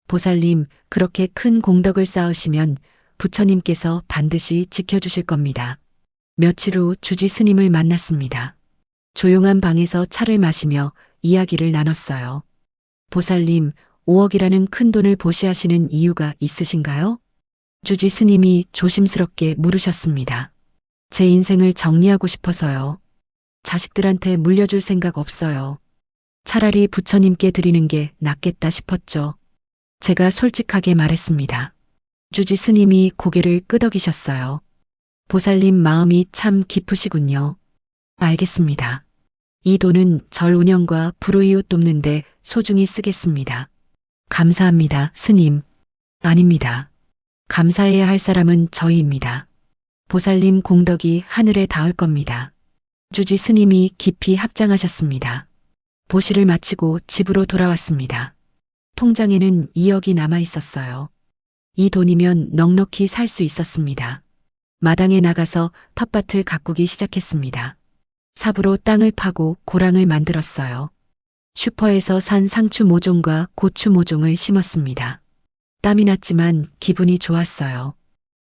보살님, 그렇게 큰 공덕을 쌓으시면 부처님께서 반드시 지켜주실 겁니다. 며칠 후 주지 스님을 만났습니다. 조용한 방에서 차를 마시며 이야기를 나눴어요. 보살님, 5억이라는 큰 돈을 보시하시는 이유가 있으신가요? 주지 스님이 조심스럽게 물으셨습니다. 제 인생을 정리하고 싶어서요. 자식들한테 물려줄 생각 없어요. 차라리 부처님께 드리는 게 낫겠다 싶었죠. 제가 솔직하게 말했습니다. 주지 스님이 고개를 끄덕이셨어요. 보살님 마음이 참 깊으시군요. 알겠습니다. 이 돈은 절 운영과 불우이웃 돕는데 소중히 쓰겠습니다. 감사합니다, 스님. 아닙니다. 감사해야 할 사람은 저희입니다. 보살님 공덕이 하늘에 닿을 겁니다. 주지 스님이 깊이 합장하셨습니다. 보시를 마치고 집으로 돌아왔습니다. 통장에는 2억이 남아 있었어요. 이 돈이면 넉넉히 살 수 있었습니다. 마당에 나가서 텃밭을 가꾸기 시작했습니다. 삽으로 땅을 파고 고랑을 만들었어요. 슈퍼에서 산 상추 모종과 고추 모종을 심었습니다. 땀이 났지만 기분이 좋았어요.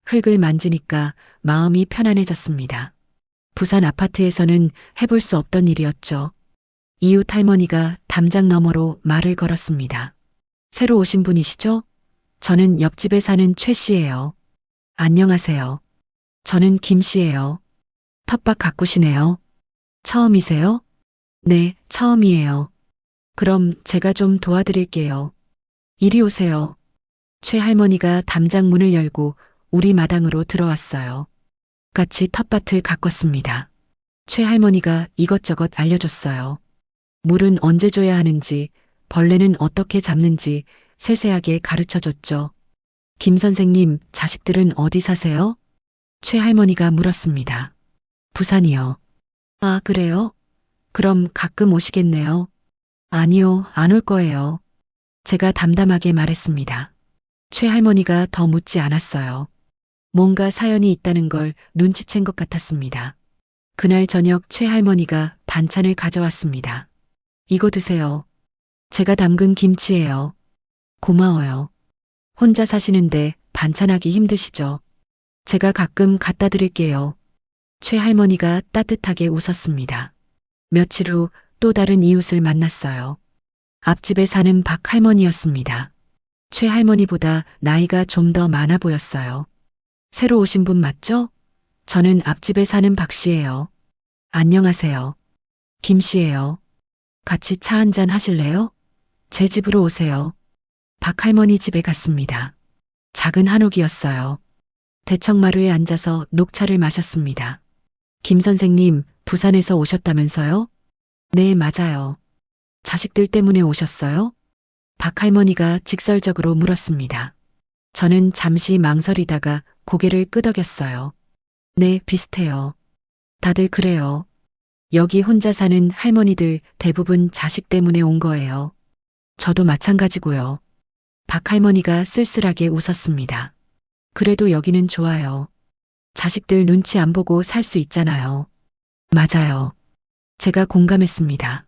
흙을 만지니까 마음이 편안해졌습니다. 부산 아파트에서는 해볼 수 없던 일이었죠. 이웃 할머니가 담장 너머로 말을 걸었습니다. 새로 오신 분이시죠? 저는 옆집에 사는 최 씨예요. 안녕하세요. 저는 김 씨예요. 텃밭 가꾸시네요. 처음이세요? 네, 처음이에요. 그럼 제가 좀 도와드릴게요. 이리 오세요. 최 할머니가 담장 문을 열고 우리 마당으로 들어왔어요. 같이 텃밭을 가꿨습니다. 최 할머니가 이것저것 알려줬어요. 물은 언제 줘야 하는지, 벌레는 어떻게 잡는지 세세하게 가르쳐줬죠. 김 선생님, 자식들은 어디 사세요? 최 할머니가 물었습니다. 부산이요. 아, 그래요? 그럼 가끔 오시겠네요. 아니요, 안 올 거예요. 제가 담담하게 말했습니다. 최 할머니가 더 묻지 않았어요. 뭔가 사연이 있다는 걸 눈치챈 것 같았습니다. 그날 저녁 최 할머니가 반찬을 가져왔습니다. 이거 드세요. 제가 담근 김치예요. 고마워요. 혼자 사시는데 반찬하기 힘드시죠? 제가 가끔 갖다 드릴게요. 최 할머니가 따뜻하게 웃었습니다. 며칠 후 또 다른 이웃을 만났어요. 앞집에 사는 박 할머니였습니다. 최 할머니보다 나이가 좀 더 많아 보였어요. 새로 오신 분 맞죠? 저는 앞집에 사는 박 씨예요. 안녕하세요. 김 씨예요. 같이 차 한잔 하실래요? 제 집으로 오세요. 박 할머니 집에 갔습니다. 작은 한옥이었어요. 대청마루에 앉아서 녹차를 마셨습니다. 김 선생님, 부산에서 오셨다면서요? 네, 맞아요. 자식들 때문에 오셨어요? 박 할머니가 직설적으로 물었습니다. 저는 잠시 망설이다가 고개를 끄덕였어요. 네, 비슷해요. 다들 그래요. 여기 혼자 사는 할머니들 대부분 자식 때문에 온 거예요. 저도 마찬가지고요. 박 할머니가 쓸쓸하게 웃었습니다. 그래도 여기는 좋아요. 자식들 눈치 안 보고 살 수 있잖아요. 맞아요. 제가 공감했습니다.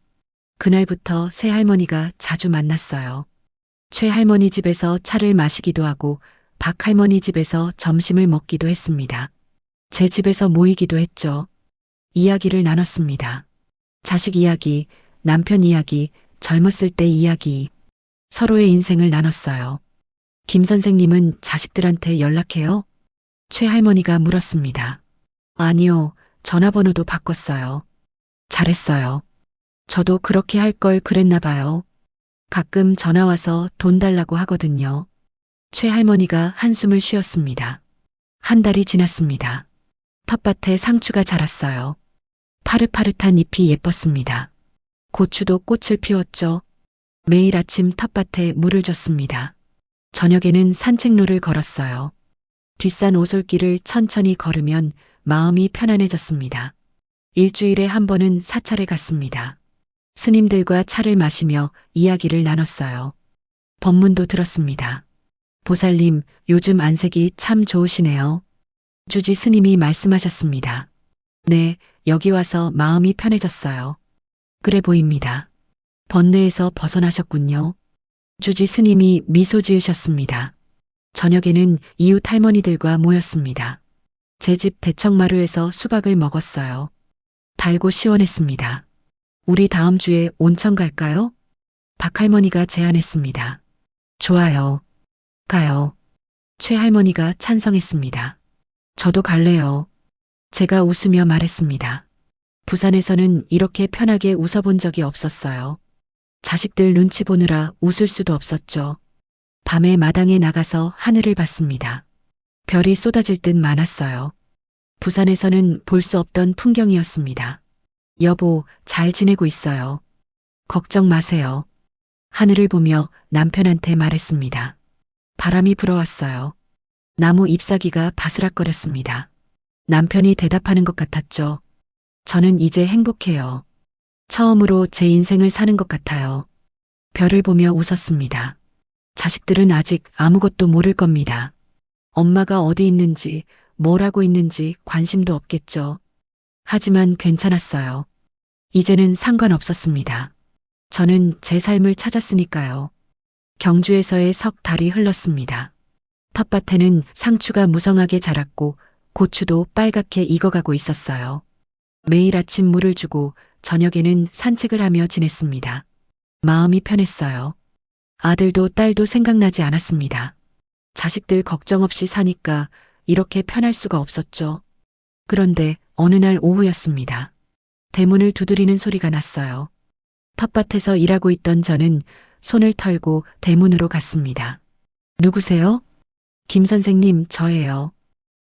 그날부터 새 할머니가 자주 만났어요. 최 할머니 집에서 차를 마시기도 하고 박 할머니 집에서 점심을 먹기도 했습니다. 제 집에서 모이기도 했죠. 이야기를 나눴습니다. 자식 이야기, 남편 이야기, 젊었을 때 이야기. 서로의 인생을 나눴어요. 김 선생님은 자식들한테 연락해요? 최 할머니가 물었습니다. 아니요, 전화번호도 바꿨어요. 잘했어요. 저도 그렇게 할 걸 그랬나 봐요. 가끔 전화 와서 돈 달라고 하거든요. 최 할머니가 한숨을 쉬었습니다. 한 달이 지났습니다. 텃밭에 상추가 자랐어요. 파릇파릇한 잎이 예뻤습니다. 고추도 꽃을 피웠죠. 매일 아침 텃밭에 물을 줬습니다. 저녁에는 산책로를 걸었어요. 뒷산 오솔길을 천천히 걸으면 마음이 편안해졌습니다. 일주일에 한 번은 사찰에 갔습니다. 스님들과 차를 마시며 이야기를 나눴어요. 법문도 들었습니다. 보살님, 요즘 안색이 참 좋으시네요. 주지 스님이 말씀하셨습니다. 네, 여기 와서 마음이 편해졌어요. 그래 보입니다. 번뇌에서 벗어나셨군요. 주지 스님이 미소 지으셨습니다. 저녁에는 이웃 할머니들과 모였습니다. 제 집 대청마루에서 수박을 먹었어요. 달고 시원했습니다. 우리 다음 주에 온천 갈까요? 박 할머니가 제안했습니다. 좋아요. 가요. 최 할머니가 찬성했습니다. 저도 갈래요. 제가 웃으며 말했습니다. 부산에서는 이렇게 편하게 웃어본 적이 없었어요. 자식들 눈치 보느라 웃을 수도 없었죠. 밤에 마당에 나가서 하늘을 봤습니다. 별이 쏟아질 듯 많았어요. 부산에서는 볼 수 없던 풍경이었습니다. 여보, 잘 지내고 있어요. 걱정 마세요. 하늘을 보며 남편한테 말했습니다. 바람이 불어왔어요. 나무 잎사귀가 바스락거렸습니다. 남편이 대답하는 것 같았죠. 저는 이제 행복해요. 처음으로 제 인생을 사는 것 같아요. 별을 보며 웃었습니다. 자식들은 아직 아무것도 모를 겁니다. 엄마가 어디 있는지, 뭘 하고 있는지 관심도 없겠죠. 하지만 괜찮았어요. 이제는 상관없었습니다. 저는 제 삶을 찾았으니까요. 경주에서의 석 달이 흘렀습니다. 텃밭에는 상추가 무성하게 자랐고 고추도 빨갛게 익어가고 있었어요. 매일 아침 물을 주고 저녁에는 산책을 하며 지냈습니다. 마음이 편했어요. 아들도 딸도 생각나지 않았습니다. 자식들 걱정 없이 사니까 이렇게 편할 수가 없었죠. 그런데 어느 날 오후였습니다. 대문을 두드리는 소리가 났어요. 텃밭에서 일하고 있던 저는 손을 털고 대문으로 갔습니다. 누구세요? 김 선생님, 저예요.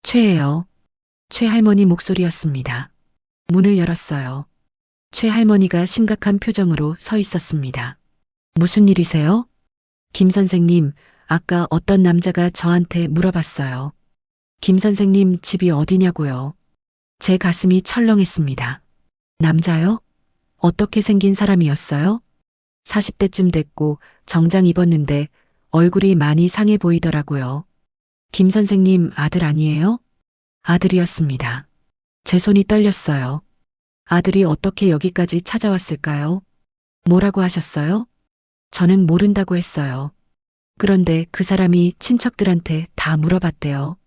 최예요. 최 할머니 목소리였습니다. 문을 열었어요. 최 할머니가 심각한 표정으로 서 있었습니다. 무슨 일이세요? 김 선생님, 아까 어떤 남자가 저한테 물어봤어요. 김 선생님 집이 어디냐고요? 제 가슴이 철렁했습니다. 남자요? 어떻게 생긴 사람이었어요? 40대쯤 됐고 정장 입었는데 얼굴이 많이 상해 보이더라고요. 김 선생님 아들 아니에요? 아들이었습니다. 제 손이 떨렸어요. 아들이 어떻게 여기까지 찾아왔을까요? 뭐라고 하셨어요? 저는 모른다고 했어요. 그런데 그 사람이 친척들한테 다 물어봤대요.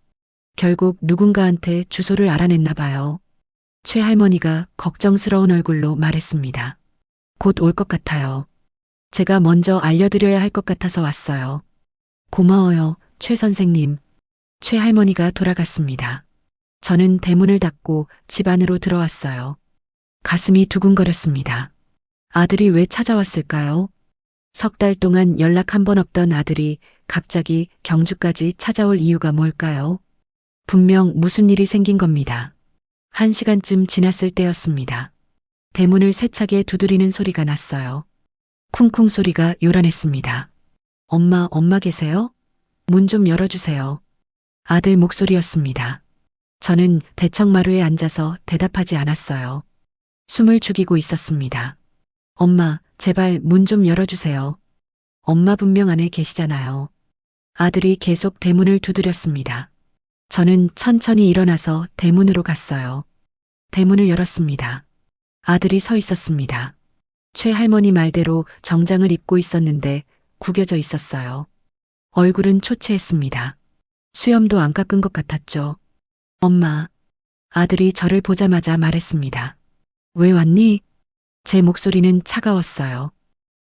결국 누군가한테 주소를 알아냈나 봐요. 최 할머니가 걱정스러운 얼굴로 말했습니다. 곧 올 것 같아요. 제가 먼저 알려드려야 할 것 같아서 왔어요. 고마워요, 최 선생님. 최 할머니가 돌아갔습니다. 저는 대문을 닫고 집 안으로 들어왔어요. 가슴이 두근거렸습니다. 아들이 왜 찾아왔을까요? 석 달 동안 연락 한 번 없던 아들이 갑자기 경주까지 찾아올 이유가 뭘까요? 분명 무슨 일이 생긴 겁니다. 1시간쯤 지났을 때였습니다. 대문을 세차게 두드리는 소리가 났어요. 쿵쿵 소리가 요란했습니다. 엄마 계세요? 문 좀 열어주세요. 아들 목소리였습니다. 저는 대청마루에 앉아서 대답하지 않았어요. 숨을 죽이고 있었습니다. 엄마, 제발 문 좀 열어주세요. 엄마 분명 안에 계시잖아요. 아들이 계속 대문을 두드렸습니다. 저는 천천히 일어나서 대문으로 갔어요. 대문을 열었습니다. 아들이 서 있었습니다. 최 할머니 말대로 정장을 입고 있었는데 구겨져 있었어요. 얼굴은 초췌했습니다. 수염도 안 깎은 것 같았죠. 엄마. 아들이 저를 보자마자 말했습니다. 왜 왔니? 제 목소리는 차가웠어요.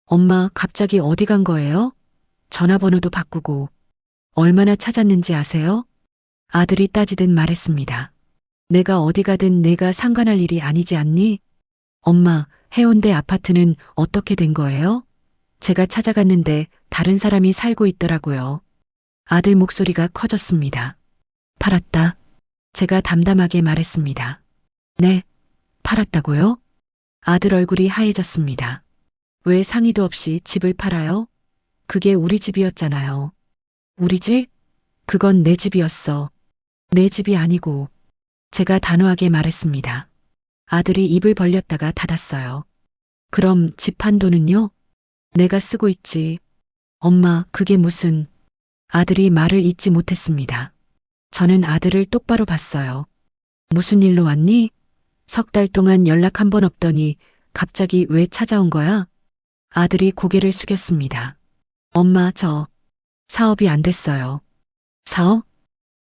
엄마, 갑자기 어디 간 거예요? 전화번호도 바꾸고. 얼마나 찾았는지 아세요? 아들이 따지듯 말했습니다. 내가 어디 가든 내가 상관할 일이 아니지 않니? 엄마, 해운대 아파트는 어떻게 된 거예요? 제가 찾아갔는데 다른 사람이 살고 있더라고요. 아들 목소리가 커졌습니다. 팔았다. 제가 담담하게 말했습니다. 네, 팔았다고요? 아들 얼굴이 하얘졌습니다. 왜 상의도 없이 집을 팔아요? 그게 우리 집이었잖아요. 우리 집? 그건 내 집이었어. 내 집이 아니고. 제가 단호하게 말했습니다. 아들이 입을 벌렸다가 닫았어요. 그럼 집 판 돈은요? 내가 쓰고 있지. 엄마, 그게 무슨... 아들이 말을 잇지 못했습니다. 저는 아들을 똑바로 봤어요. 무슨 일로 왔니? 석 달 동안 연락 한 번 없더니 갑자기 왜 찾아온 거야? 아들이 고개를 숙였습니다. 엄마, 저 사업이 안 됐어요. 사업?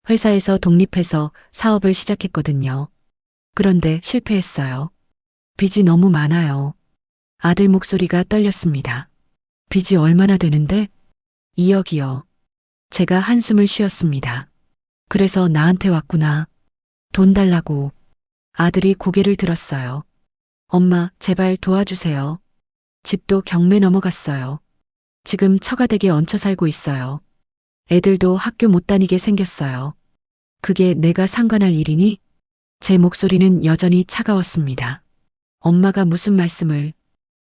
회사에서 독립해서 사업을 시작했거든요. 그런데 실패했어요. 빚이 너무 많아요. 아들 목소리가 떨렸습니다. 빚이 얼마나 되는데? 2억이요. 제가 한숨을 쉬었습니다. 그래서 나한테 왔구나. 돈 달라고. 아들이 고개를 들었어요. 엄마, 제발 도와주세요. 집도 경매 넘어갔어요. 지금 처가댁에 얹혀 살고 있어요. 애들도 학교 못 다니게 생겼어요. 그게 내가 상관할 일이니? 제 목소리는 여전히 차가웠습니다. 엄마가 무슨 말씀을...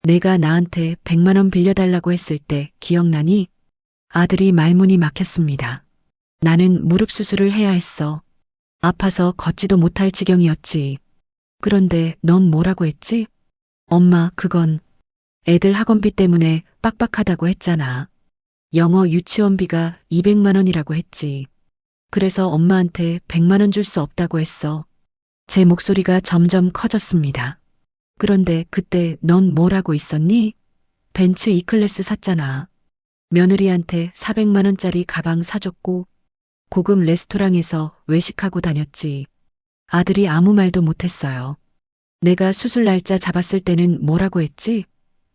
내가 나한테 100만 원 빌려달라고 했을 때 기억나니? 아들이 말문이 막혔습니다. 나는 무릎 수술을 해야 했어. 아파서 걷지도 못할 지경이었지. 그런데 넌 뭐라고 했지? 엄마, 그건 애들 학원비 때문에 빡빡하다고 했잖아. 영어 유치원비가 200만 원이라고 했지. 그래서 엄마한테 100만 원 줄 수 없다고 했어. 제 목소리가 점점 커졌습니다. 그런데 그때 넌 뭐라고 있었니? 벤츠 E클래스 샀잖아. 며느리한테 400만 원짜리 가방 사줬고 고급 레스토랑에서 외식하고 다녔지. 아들이 아무 말도 못했어요. 내가 수술 날짜 잡았을 때는 뭐라고 했지?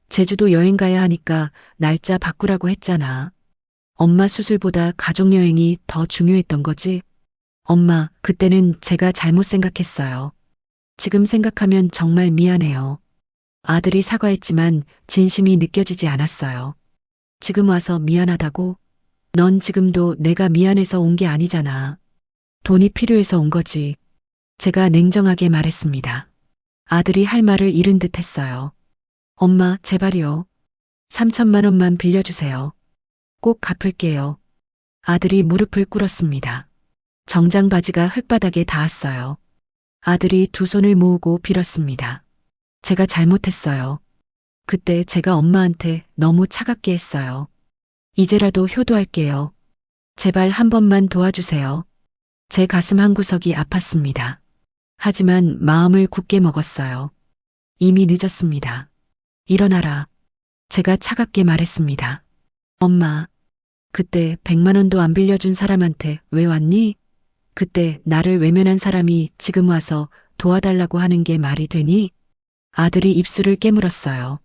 제주도 여행 가야 하니까 날짜 바꾸라고 했잖아. 엄마 수술보다 가족여행이 더 중요했던 거지? 엄마, 그때는 제가 잘못 생각했어요. 지금 생각하면 정말 미안해요. 아들이 사과했지만 진심이 느껴지지 않았어요. 지금 와서 미안하다고? 넌 지금도 내가 미안해서 온 게 아니잖아. 돈이 필요해서 온 거지. 제가 냉정하게 말했습니다. 아들이 할 말을 잃은 듯 했어요. 엄마, 제발요. 3천만 원만 빌려주세요. 꼭 갚을게요. 아들이 무릎을 꿇었습니다. 정장 바지가 흙바닥에 닿았어요. 아들이 두 손을 모으고 빌었습니다. 제가 잘못했어요. 그때 제가 엄마한테 너무 차갑게 했어요. 이제라도 효도할게요. 제발 한 번만 도와주세요. 제 가슴 한구석이 아팠습니다. 하지만 마음을 굳게 먹었어요. 이미 늦었습니다. 일어나라. 제가 차갑게 말했습니다. 엄마, 그때 100만 원도 안 빌려준 사람한테 왜 왔니? 그때 나를 외면한 사람이 지금 와서 도와달라고 하는 게 말이 되니? 아들이 입술을 깨물었어요.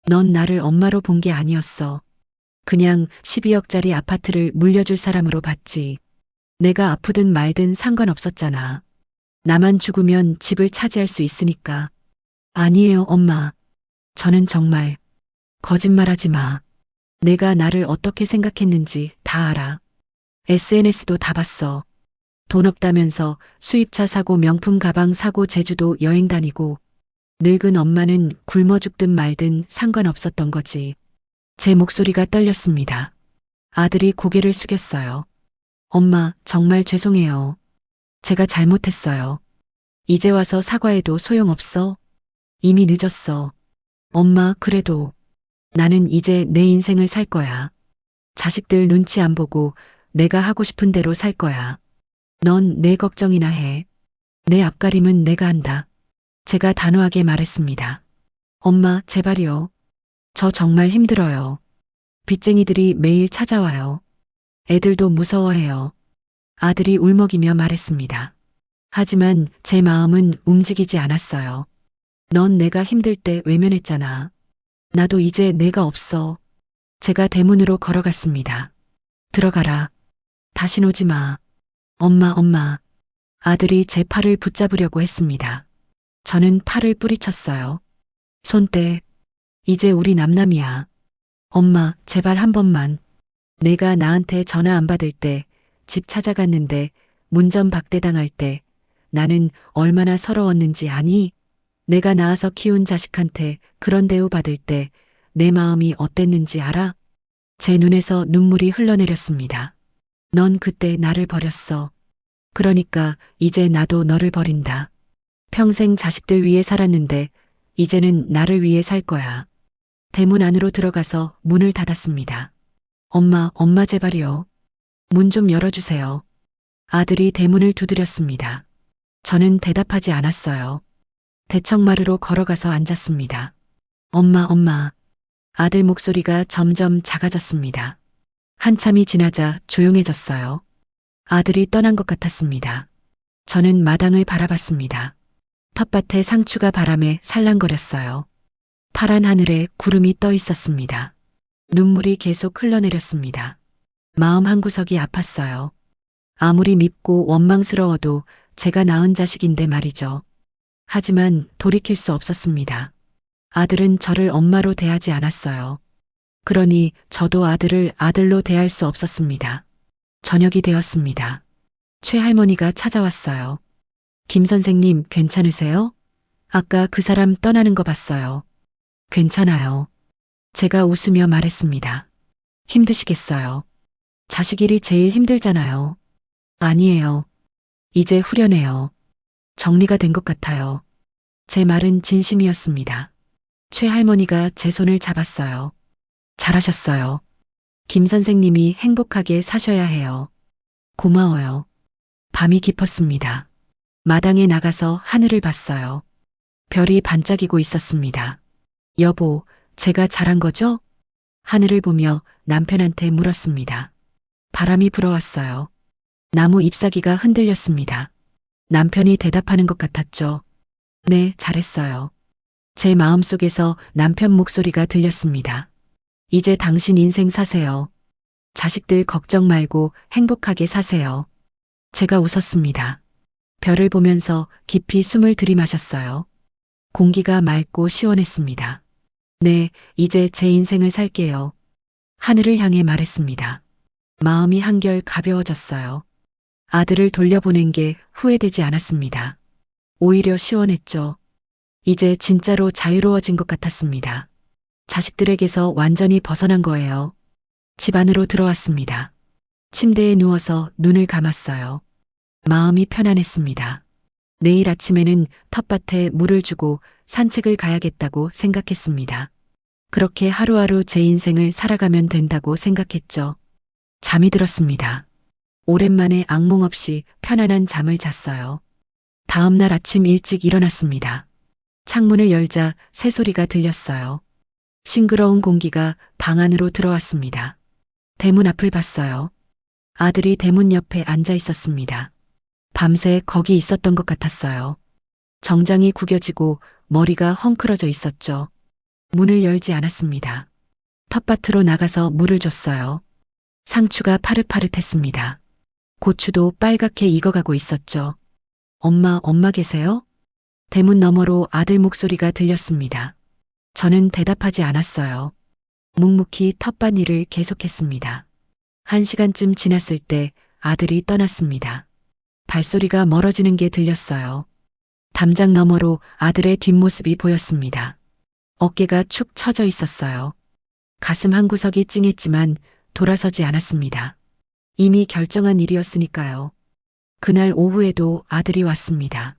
넌 나를 엄마로 본 게 아니었어. 그냥 12억짜리 아파트를 물려줄 사람으로 봤지. 내가 아프든 말든 상관없었잖아. 나만 죽으면 집을 차지할 수 있으니까. 아니에요, 엄마. 저는 정말 거짓말하지 마. 내가 나를 어떻게 생각했는지 다 알아. SNS도 다 봤어. 돈 없다면서 수입차 사고 명품 가방 사고 제주도 여행 다니고 늙은 엄마는 굶어 죽든 말든 상관없었던 거지. 제 목소리가 떨렸습니다. 아들이 고개를 숙였어요. 엄마, 정말 죄송해요. 제가 잘못했어요. 이제 와서 사과해도 소용없어? 이미 늦었어. 엄마, 그래도 나는 이제 내 인생을 살 거야. 자식들 눈치 안 보고 내가 하고 싶은 대로 살 거야. 넌 내 걱정이나 해. 내 앞가림은 내가 한다. 제가 단호하게 말했습니다. 엄마, 제발요. 저 정말 힘들어요. 빚쟁이들이 매일 찾아와요. 애들도 무서워해요. 아들이 울먹이며 말했습니다. 하지만 제 마음은 움직이지 않았어요. 넌 내가 힘들 때 외면했잖아. 나도 이제 내가 없어. 제가 대문으로 걸어갔습니다. 들어가라. 다신 오지 마. 엄마, 엄마. 아들이 제 팔을 붙잡으려고 했습니다. 저는 팔을 뿌리쳤어요. 손 떼. 이제 우리 남남이야. 엄마, 제발 한 번만. 내가 나한테 전화 안 받을 때, 집 찾아갔는데 문전 박대당할 때 나는 얼마나 서러웠는지 아니? 내가 낳아서 키운 자식한테 그런 대우 받을 때 내 마음이 어땠는지 알아? 제 눈에서 눈물이 흘러내렸습니다. 넌 그때 나를 버렸어. 그러니까 이제 나도 너를 버린다. 평생 자식들 위해 살았는데 이제는 나를 위해 살 거야. 대문 안으로 들어가서 문을 닫았습니다. 엄마, 엄마 제발이요. 문 좀 열어주세요. 아들이 대문을 두드렸습니다. 저는 대답하지 않았어요. 대청마루로 걸어가서 앉았습니다. 엄마, 엄마. 아들 목소리가 점점 작아졌습니다. 한참이 지나자 조용해졌어요. 아들이 떠난 것 같았습니다. 저는 마당을 바라봤습니다. 텃밭의 상추가 바람에 살랑거렸어요. 파란 하늘에 구름이 떠 있었습니다. 눈물이 계속 흘러내렸습니다. 마음 한구석이 아팠어요. 아무리 밉고 원망스러워도 제가 낳은 자식인데 말이죠. 하지만 돌이킬 수 없었습니다. 아들은 저를 엄마로 대하지 않았어요. 그러니 저도 아들을 아들로 대할 수 없었습니다. 저녁이 되었습니다. 최할머니가 찾아왔어요. 김 선생님 괜찮으세요? 아까 그 사람 떠나는 거 봤어요. 괜찮아요. 제가 웃으며 말했습니다. 힘드시겠어요. 자식 일이 제일 힘들잖아요. 아니에요. 이제 후련해요. 정리가 된 것 같아요. 제 말은 진심이었습니다. 최할머니가 제 손을 잡았어요. 잘하셨어요. 김 선생님이 행복하게 사셔야 해요. 고마워요. 밤이 깊었습니다. 마당에 나가서 하늘을 봤어요. 별이 반짝이고 있었습니다. 여보, 제가 잘한 거죠? 하늘을 보며 남편한테 물었습니다. 바람이 불어왔어요. 나무 잎사귀가 흔들렸습니다. 남편이 대답하는 것 같았죠. 네, 잘했어요. 제 마음속에서 남편 목소리가 들렸습니다. 이제 당신 인생 사세요. 자식들 걱정 말고 행복하게 사세요. 제가 웃었습니다. 별을 보면서 깊이 숨을 들이마셨어요. 공기가 맑고 시원했습니다. 네, 이제 제 인생을 살게요. 하늘을 향해 말했습니다. 마음이 한결 가벼워졌어요. 아들을 돌려보낸 게 후회되지 않았습니다. 오히려 시원했죠. 이제 진짜로 자유로워진 것 같았습니다. 자식들에게서 완전히 벗어난 거예요. 집 안으로 들어왔습니다. 침대에 누워서 눈을 감았어요. 마음이 편안했습니다. 내일 아침에는 텃밭에 물을 주고 산책을 가야겠다고 생각했습니다. 그렇게 하루하루 제 인생을 살아가면 된다고 생각했죠. 잠이 들었습니다. 오랜만에 악몽 없이 편안한 잠을 잤어요. 다음 날 아침 일찍 일어났습니다. 창문을 열자 새소리가 들렸어요. 싱그러운 공기가 방 안으로 들어왔습니다. 대문 앞을 봤어요. 아들이 대문 옆에 앉아 있었습니다. 밤새 거기 있었던 것 같았어요. 정장이 구겨지고 머리가 헝클어져 있었죠. 문을 열지 않았습니다. 텃밭으로 나가서 물을 줬어요. 상추가 파릇파릇했습니다. 고추도 빨갛게 익어가고 있었죠. 엄마 계세요? 대문 너머로 아들 목소리가 들렸습니다. 저는 대답하지 않았어요. 묵묵히 텃밭 일을 계속했습니다. 1시간쯤 지났을 때 아들이 떠났습니다. 발소리가 멀어지는 게 들렸어요. 담장 너머로 아들의 뒷모습이 보였습니다. 어깨가 축 처져 있었어요. 가슴 한구석이 찡했지만 돌아서지 않았습니다. 이미 결정한 일이었으니까요. 그날 오후에도 아들이 왔습니다.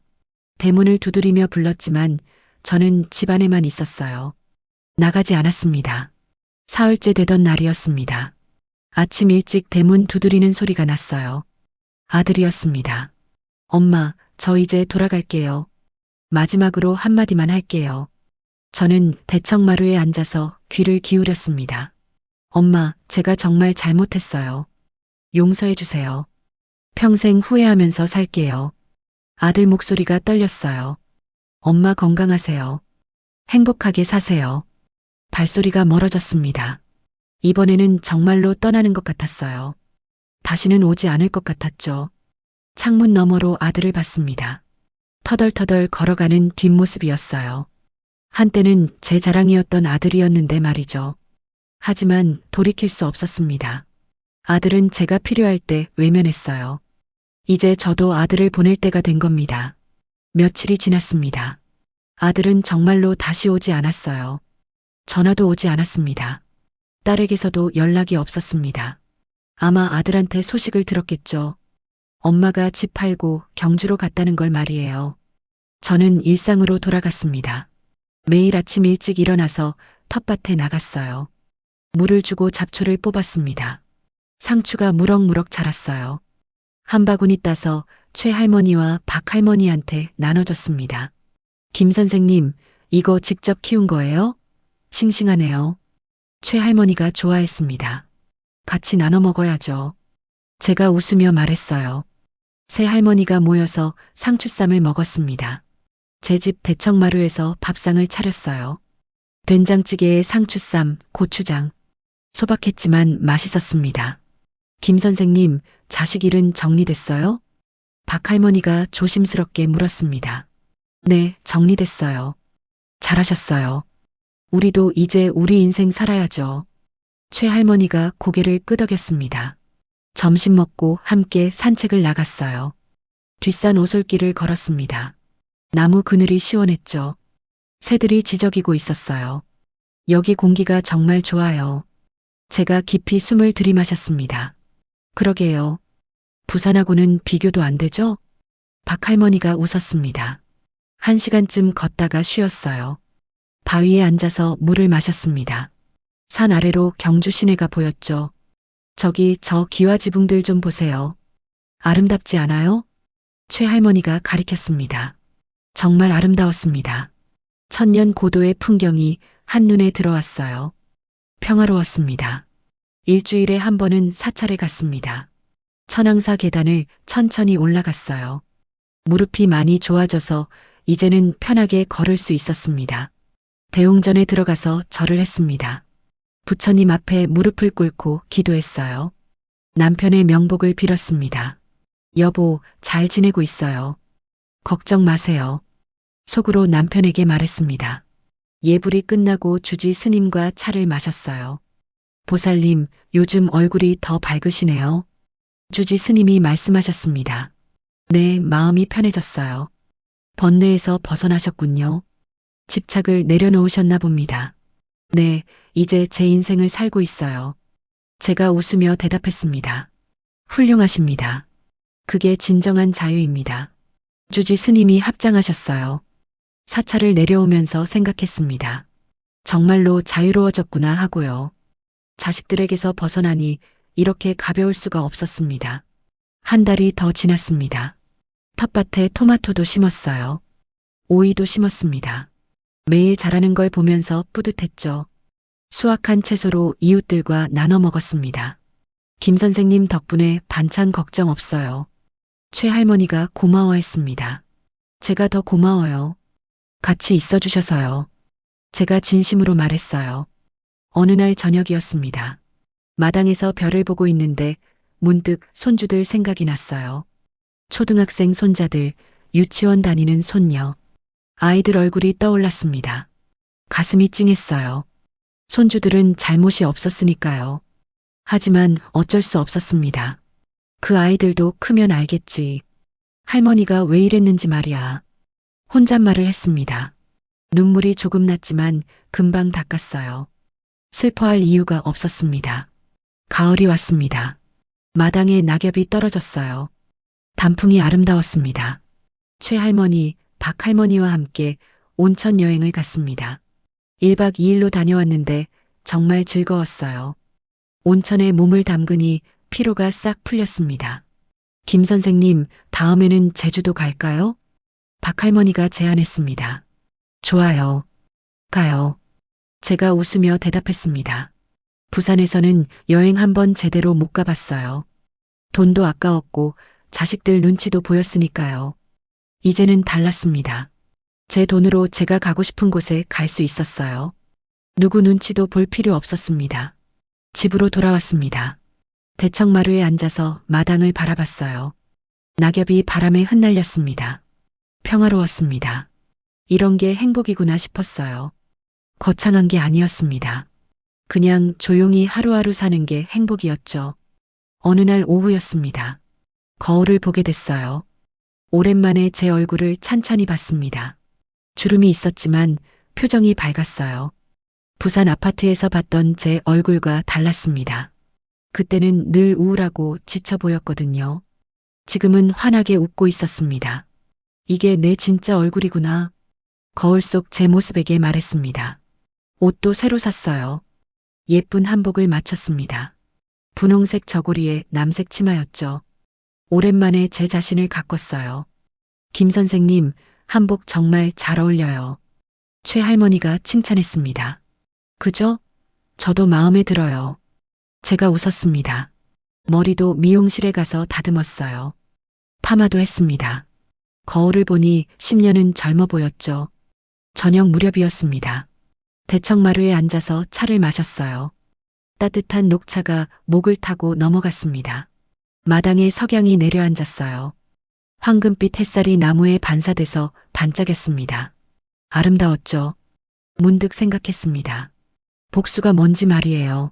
대문을 두드리며 불렀지만 저는 집 안에만 있었어요. 나가지 않았습니다. 사흘째 되던 날이었습니다. 아침 일찍 대문 두드리는 소리가 났어요. 아들이었습니다. 엄마, 저 이제 돌아갈게요. 마지막으로 한마디만 할게요. 저는 대청마루에 앉아서 귀를 기울였습니다. 엄마, 제가 정말 잘못했어요. 용서해 주세요. 평생 후회하면서 살게요. 아들 목소리가 떨렸어요. 엄마 건강하세요. 행복하게 사세요. 발소리가 멀어졌습니다. 이번에는 정말로 떠나는 것 같았어요. 다시는 오지 않을 것 같았죠. 창문 너머로 아들을 봤습니다. 터덜터덜 걸어가는 뒷모습이었어요. 한때는 제 자랑이었던 아들이었는데 말이죠. 하지만 돌이킬 수 없었습니다. 아들은 제가 필요할 때 외면했어요. 이제 저도 아들을 보낼 때가 된 겁니다. 며칠이 지났습니다. 아들은 정말로 다시 오지 않았어요. 전화도 오지 않았습니다. 딸에게서도 연락이 없었습니다. 아마 아들한테 소식을 들었겠죠. 엄마가 집 팔고 경주로 갔다는 걸 말이에요. 저는 일상으로 돌아갔습니다. 매일 아침 일찍 일어나서 텃밭에 나갔어요. 물을 주고 잡초를 뽑았습니다. 상추가 무럭무럭 자랐어요. 한 바구니 따서 최 할머니와 박 할머니한테 나눠줬습니다. 김 선생님, 이거 직접 키운 거예요? 싱싱하네요. 최 할머니가 좋아했습니다. 같이 나눠 먹어야죠. 제가 웃으며 말했어요. 새 할머니가 모여서 상추쌈을 먹었습니다. 제 집 대청마루에서 밥상을 차렸어요. 된장찌개에 상추쌈, 고추장. 소박했지만 맛있었습니다. 김 선생님, 자식 일은 정리됐어요? 박 할머니가 조심스럽게 물었습니다. 네, 정리됐어요. 잘하셨어요. 우리도 이제 우리 인생 살아야죠. 최 할머니가 고개를 끄덕였습니다. 점심 먹고 함께 산책을 나갔어요. 뒷산 오솔길을 걸었습니다. 나무 그늘이 시원했죠. 새들이 지저귀고 있었어요. 여기 공기가 정말 좋아요. 제가 깊이 숨을 들이마셨습니다. 그러게요. 부산하고는 비교도 안 되죠? 박 할머니가 웃었습니다. 1시간쯤 걷다가 쉬었어요. 바위에 앉아서 물을 마셨습니다. 산 아래로 경주 시내가 보였죠. 저기 저 기와지붕들 좀 보세요. 아름답지 않아요? 최 할머니가 가리켰습니다. 정말 아름다웠습니다. 천년 고도의 풍경이 한눈에 들어왔어요. 평화로웠습니다. 일주일에 한 번은 사찰에 갔습니다. 천왕사 계단을 천천히 올라갔어요. 무릎이 많이 좋아져서 이제는 편하게 걸을 수 있었습니다. 대웅전에 들어가서 절을 했습니다. 부처님 앞에 무릎을 꿇고 기도했어요. 남편의 명복을 빌었습니다. 여보, 잘 지내고 있어요. 걱정 마세요. 속으로 남편에게 말했습니다. 예불이 끝나고 주지 스님과 차를 마셨어요. 보살님, 요즘 얼굴이 더 밝으시네요. 주지 스님이 말씀하셨습니다. 네, 마음이 편해졌어요. 번뇌에서 벗어나셨군요. 집착을 내려놓으셨나 봅니다. 네, 이제 제 인생을 살고 있어요. 제가 웃으며 대답했습니다. 훌륭하십니다. 그게 진정한 자유입니다. 주지 스님이 합장하셨어요. 사찰을 내려오면서 생각했습니다. 정말로 자유로워졌구나 하고요. 자식들에게서 벗어나니 이렇게 가벼울 수가 없었습니다. 한 달이 더 지났습니다. 텃밭에 토마토도 심었어요. 오이도 심었습니다. 매일 자라는 걸 보면서 뿌듯했죠. 수확한 채소로 이웃들과 나눠 먹었습니다. 김 선생님 덕분에 반찬 걱정 없어요. 최 할머니가 고마워했습니다. 제가 더 고마워요. 같이 있어 주셔서요. 제가 진심으로 말했어요. 어느 날 저녁이었습니다. 마당에서 별을 보고 있는데 문득 손주들 생각이 났어요. 초등학생 손자들, 유치원 다니는 손녀. 아이들 얼굴이 떠올랐습니다. 가슴이 찡했어요. 손주들은 잘못이 없었으니까요. 하지만 어쩔 수 없었습니다. 그 아이들도 크면 알겠지. 할머니가 왜 이랬는지 말이야. 혼잣말을 했습니다. 눈물이 조금 났지만 금방 닦았어요. 슬퍼할 이유가 없었습니다. 가을이 왔습니다. 마당에 낙엽이 떨어졌어요. 단풍이 아름다웠습니다. 최 할머니, 박 할머니와 함께 온천 여행을 갔습니다. 1박 2일로 다녀왔는데 정말 즐거웠어요. 온천에 몸을 담그니 피로가 싹 풀렸습니다. 김 선생님, 다음에는 제주도 갈까요? 박 할머니가 제안했습니다. 좋아요. 가요. 제가 웃으며 대답했습니다. 부산에서는 여행 한번 제대로 못 가봤어요. 돈도 아까웠고 자식들 눈치도 보였으니까요. 이제는 달랐습니다. 제 돈으로 제가 가고 싶은 곳에 갈 수 있었어요. 누구 눈치도 볼 필요 없었습니다. 집으로 돌아왔습니다. 대청마루에 앉아서 마당을 바라봤어요. 낙엽이 바람에 흩날렸습니다. 평화로웠습니다. 이런 게 행복이구나 싶었어요. 거창한 게 아니었습니다. 그냥 조용히 하루하루 사는 게 행복이었죠. 어느 날 오후였습니다. 거울을 보게 됐어요. 오랜만에 제 얼굴을 찬찬히 봤습니다. 주름이 있었지만 표정이 밝았어요. 부산 아파트에서 봤던 제 얼굴과 달랐습니다. 그때는 늘 우울하고 지쳐 보였거든요. 지금은 환하게 웃고 있었습니다. 이게 내 진짜 얼굴이구나. 거울 속 제 모습에게 말했습니다. 옷도 새로 샀어요. 예쁜 한복을 맞췄습니다. 분홍색 저고리에 남색 치마였죠. 오랜만에 제 자신을 가꿨어요. 김 선생님, 한복 정말 잘 어울려요. 최 할머니가 칭찬했습니다. 그죠? 저도 마음에 들어요. 제가 웃었습니다. 머리도 미용실에 가서 다듬었어요. 파마도 했습니다. 거울을 보니 10년은 젊어 보였죠. 저녁 무렵이었습니다. 대청마루에 앉아서 차를 마셨어요. 따뜻한 녹차가 목을 타고 넘어갔습니다. 마당에 석양이 내려앉았어요. 황금빛 햇살이 나무에 반사돼서 반짝였습니다. 아름다웠죠. 문득 생각했습니다. 복수가 뭔지 말이에요.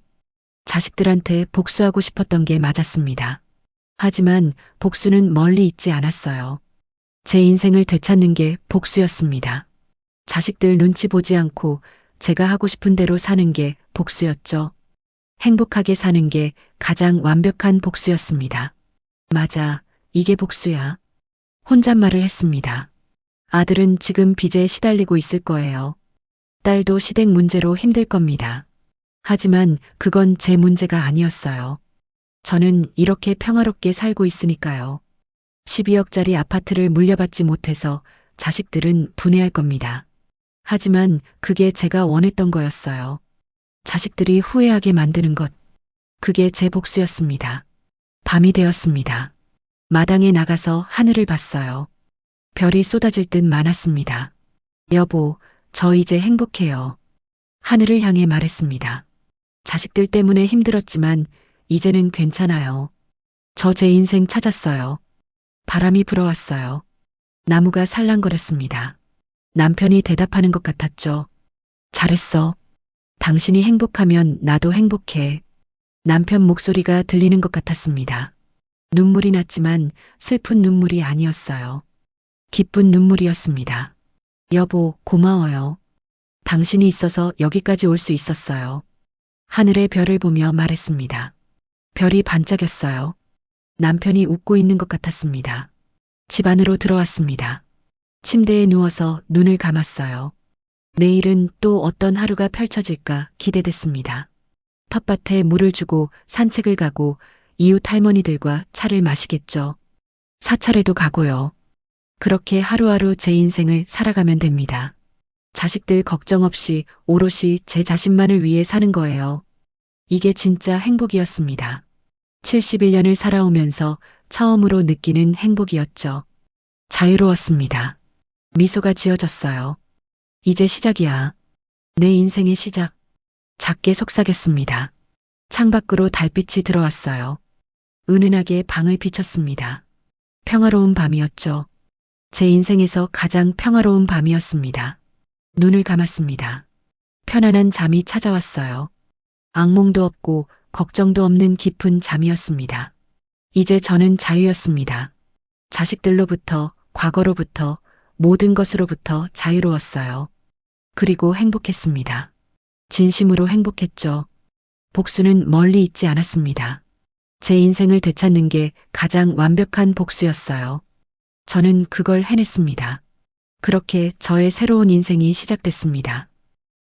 자식들한테 복수하고 싶었던 게 맞았습니다. 하지만 복수는 멀리 있지 않았어요. 제 인생을 되찾는 게 복수였습니다. 자식들 눈치 보지 않고 제가 하고 싶은 대로 사는 게 복수였죠. 행복하게 사는 게 가장 완벽한 복수였습니다. 맞아, 이게 복수야. 혼잣말을 했습니다. 아들은 지금 빚에 시달리고 있을 거예요. 딸도 시댁 문제로 힘들 겁니다. 하지만 그건 제 문제가 아니었어요. 저는 이렇게 평화롭게 살고 있으니까요. 12억짜리 아파트를 물려받지 못해서 자식들은 분해할 겁니다. 하지만 그게 제가 원했던 거였어요. 자식들이 후회하게 만드는 것. 그게 제 복수였습니다. 밤이 되었습니다. 마당에 나가서 하늘을 봤어요. 별이 쏟아질 듯 많았습니다. 여보, 저 이제 행복해요. 하늘을 향해 말했습니다. 자식들 때문에 힘들었지만 이제는 괜찮아요. 저 제 인생 찾았어요. 바람이 불어왔어요. 나무가 살랑거렸습니다. 남편이 대답하는 것 같았죠. 잘했어. 당신이 행복하면 나도 행복해. 남편 목소리가 들리는 것 같았습니다. 눈물이 났지만 슬픈 눈물이 아니었어요. 기쁜 눈물이었습니다. 여보, 고마워요. 당신이 있어서 여기까지 올 수 있었어요. 하늘의 별을 보며 말했습니다. 별이 반짝였어요. 남편이 웃고 있는 것 같았습니다. 집 안으로 들어왔습니다. 침대에 누워서 눈을 감았어요. 내일은 또 어떤 하루가 펼쳐질까 기대됐습니다. 텃밭에 물을 주고 산책을 가고 이웃 할머니들과 차를 마시겠죠. 사찰에도 가고요. 그렇게 하루하루 제 인생을 살아가면 됩니다. 자식들 걱정 없이 오롯이 제 자신만을 위해 사는 거예요. 이게 진짜 행복이었습니다. 71년을 살아오면서 처음으로 느끼는 행복이었죠. 자유로웠습니다. 미소가 지어졌어요. 이제 시작이야. 내 인생의 시작. 작게 속삭였습니다. 창밖으로 달빛이 들어왔어요. 은은하게 방을 비췄습니다. 평화로운 밤이었죠. 제 인생에서 가장 평화로운 밤이었습니다. 눈을 감았습니다. 편안한 잠이 찾아왔어요. 악몽도 없고 걱정도 없는 깊은 잠이었습니다. 이제 저는 자유였습니다. 자식들로부터, 과거로부터, 모든 것으로부터 자유로웠어요. 그리고 행복했습니다. 진심으로 행복했죠. 복수는 멀리 있지 않았습니다. 제 인생을 되찾는 게 가장 완벽한 복수였어요. 저는 그걸 해냈습니다. 그렇게 저의 새로운 인생이 시작됐습니다.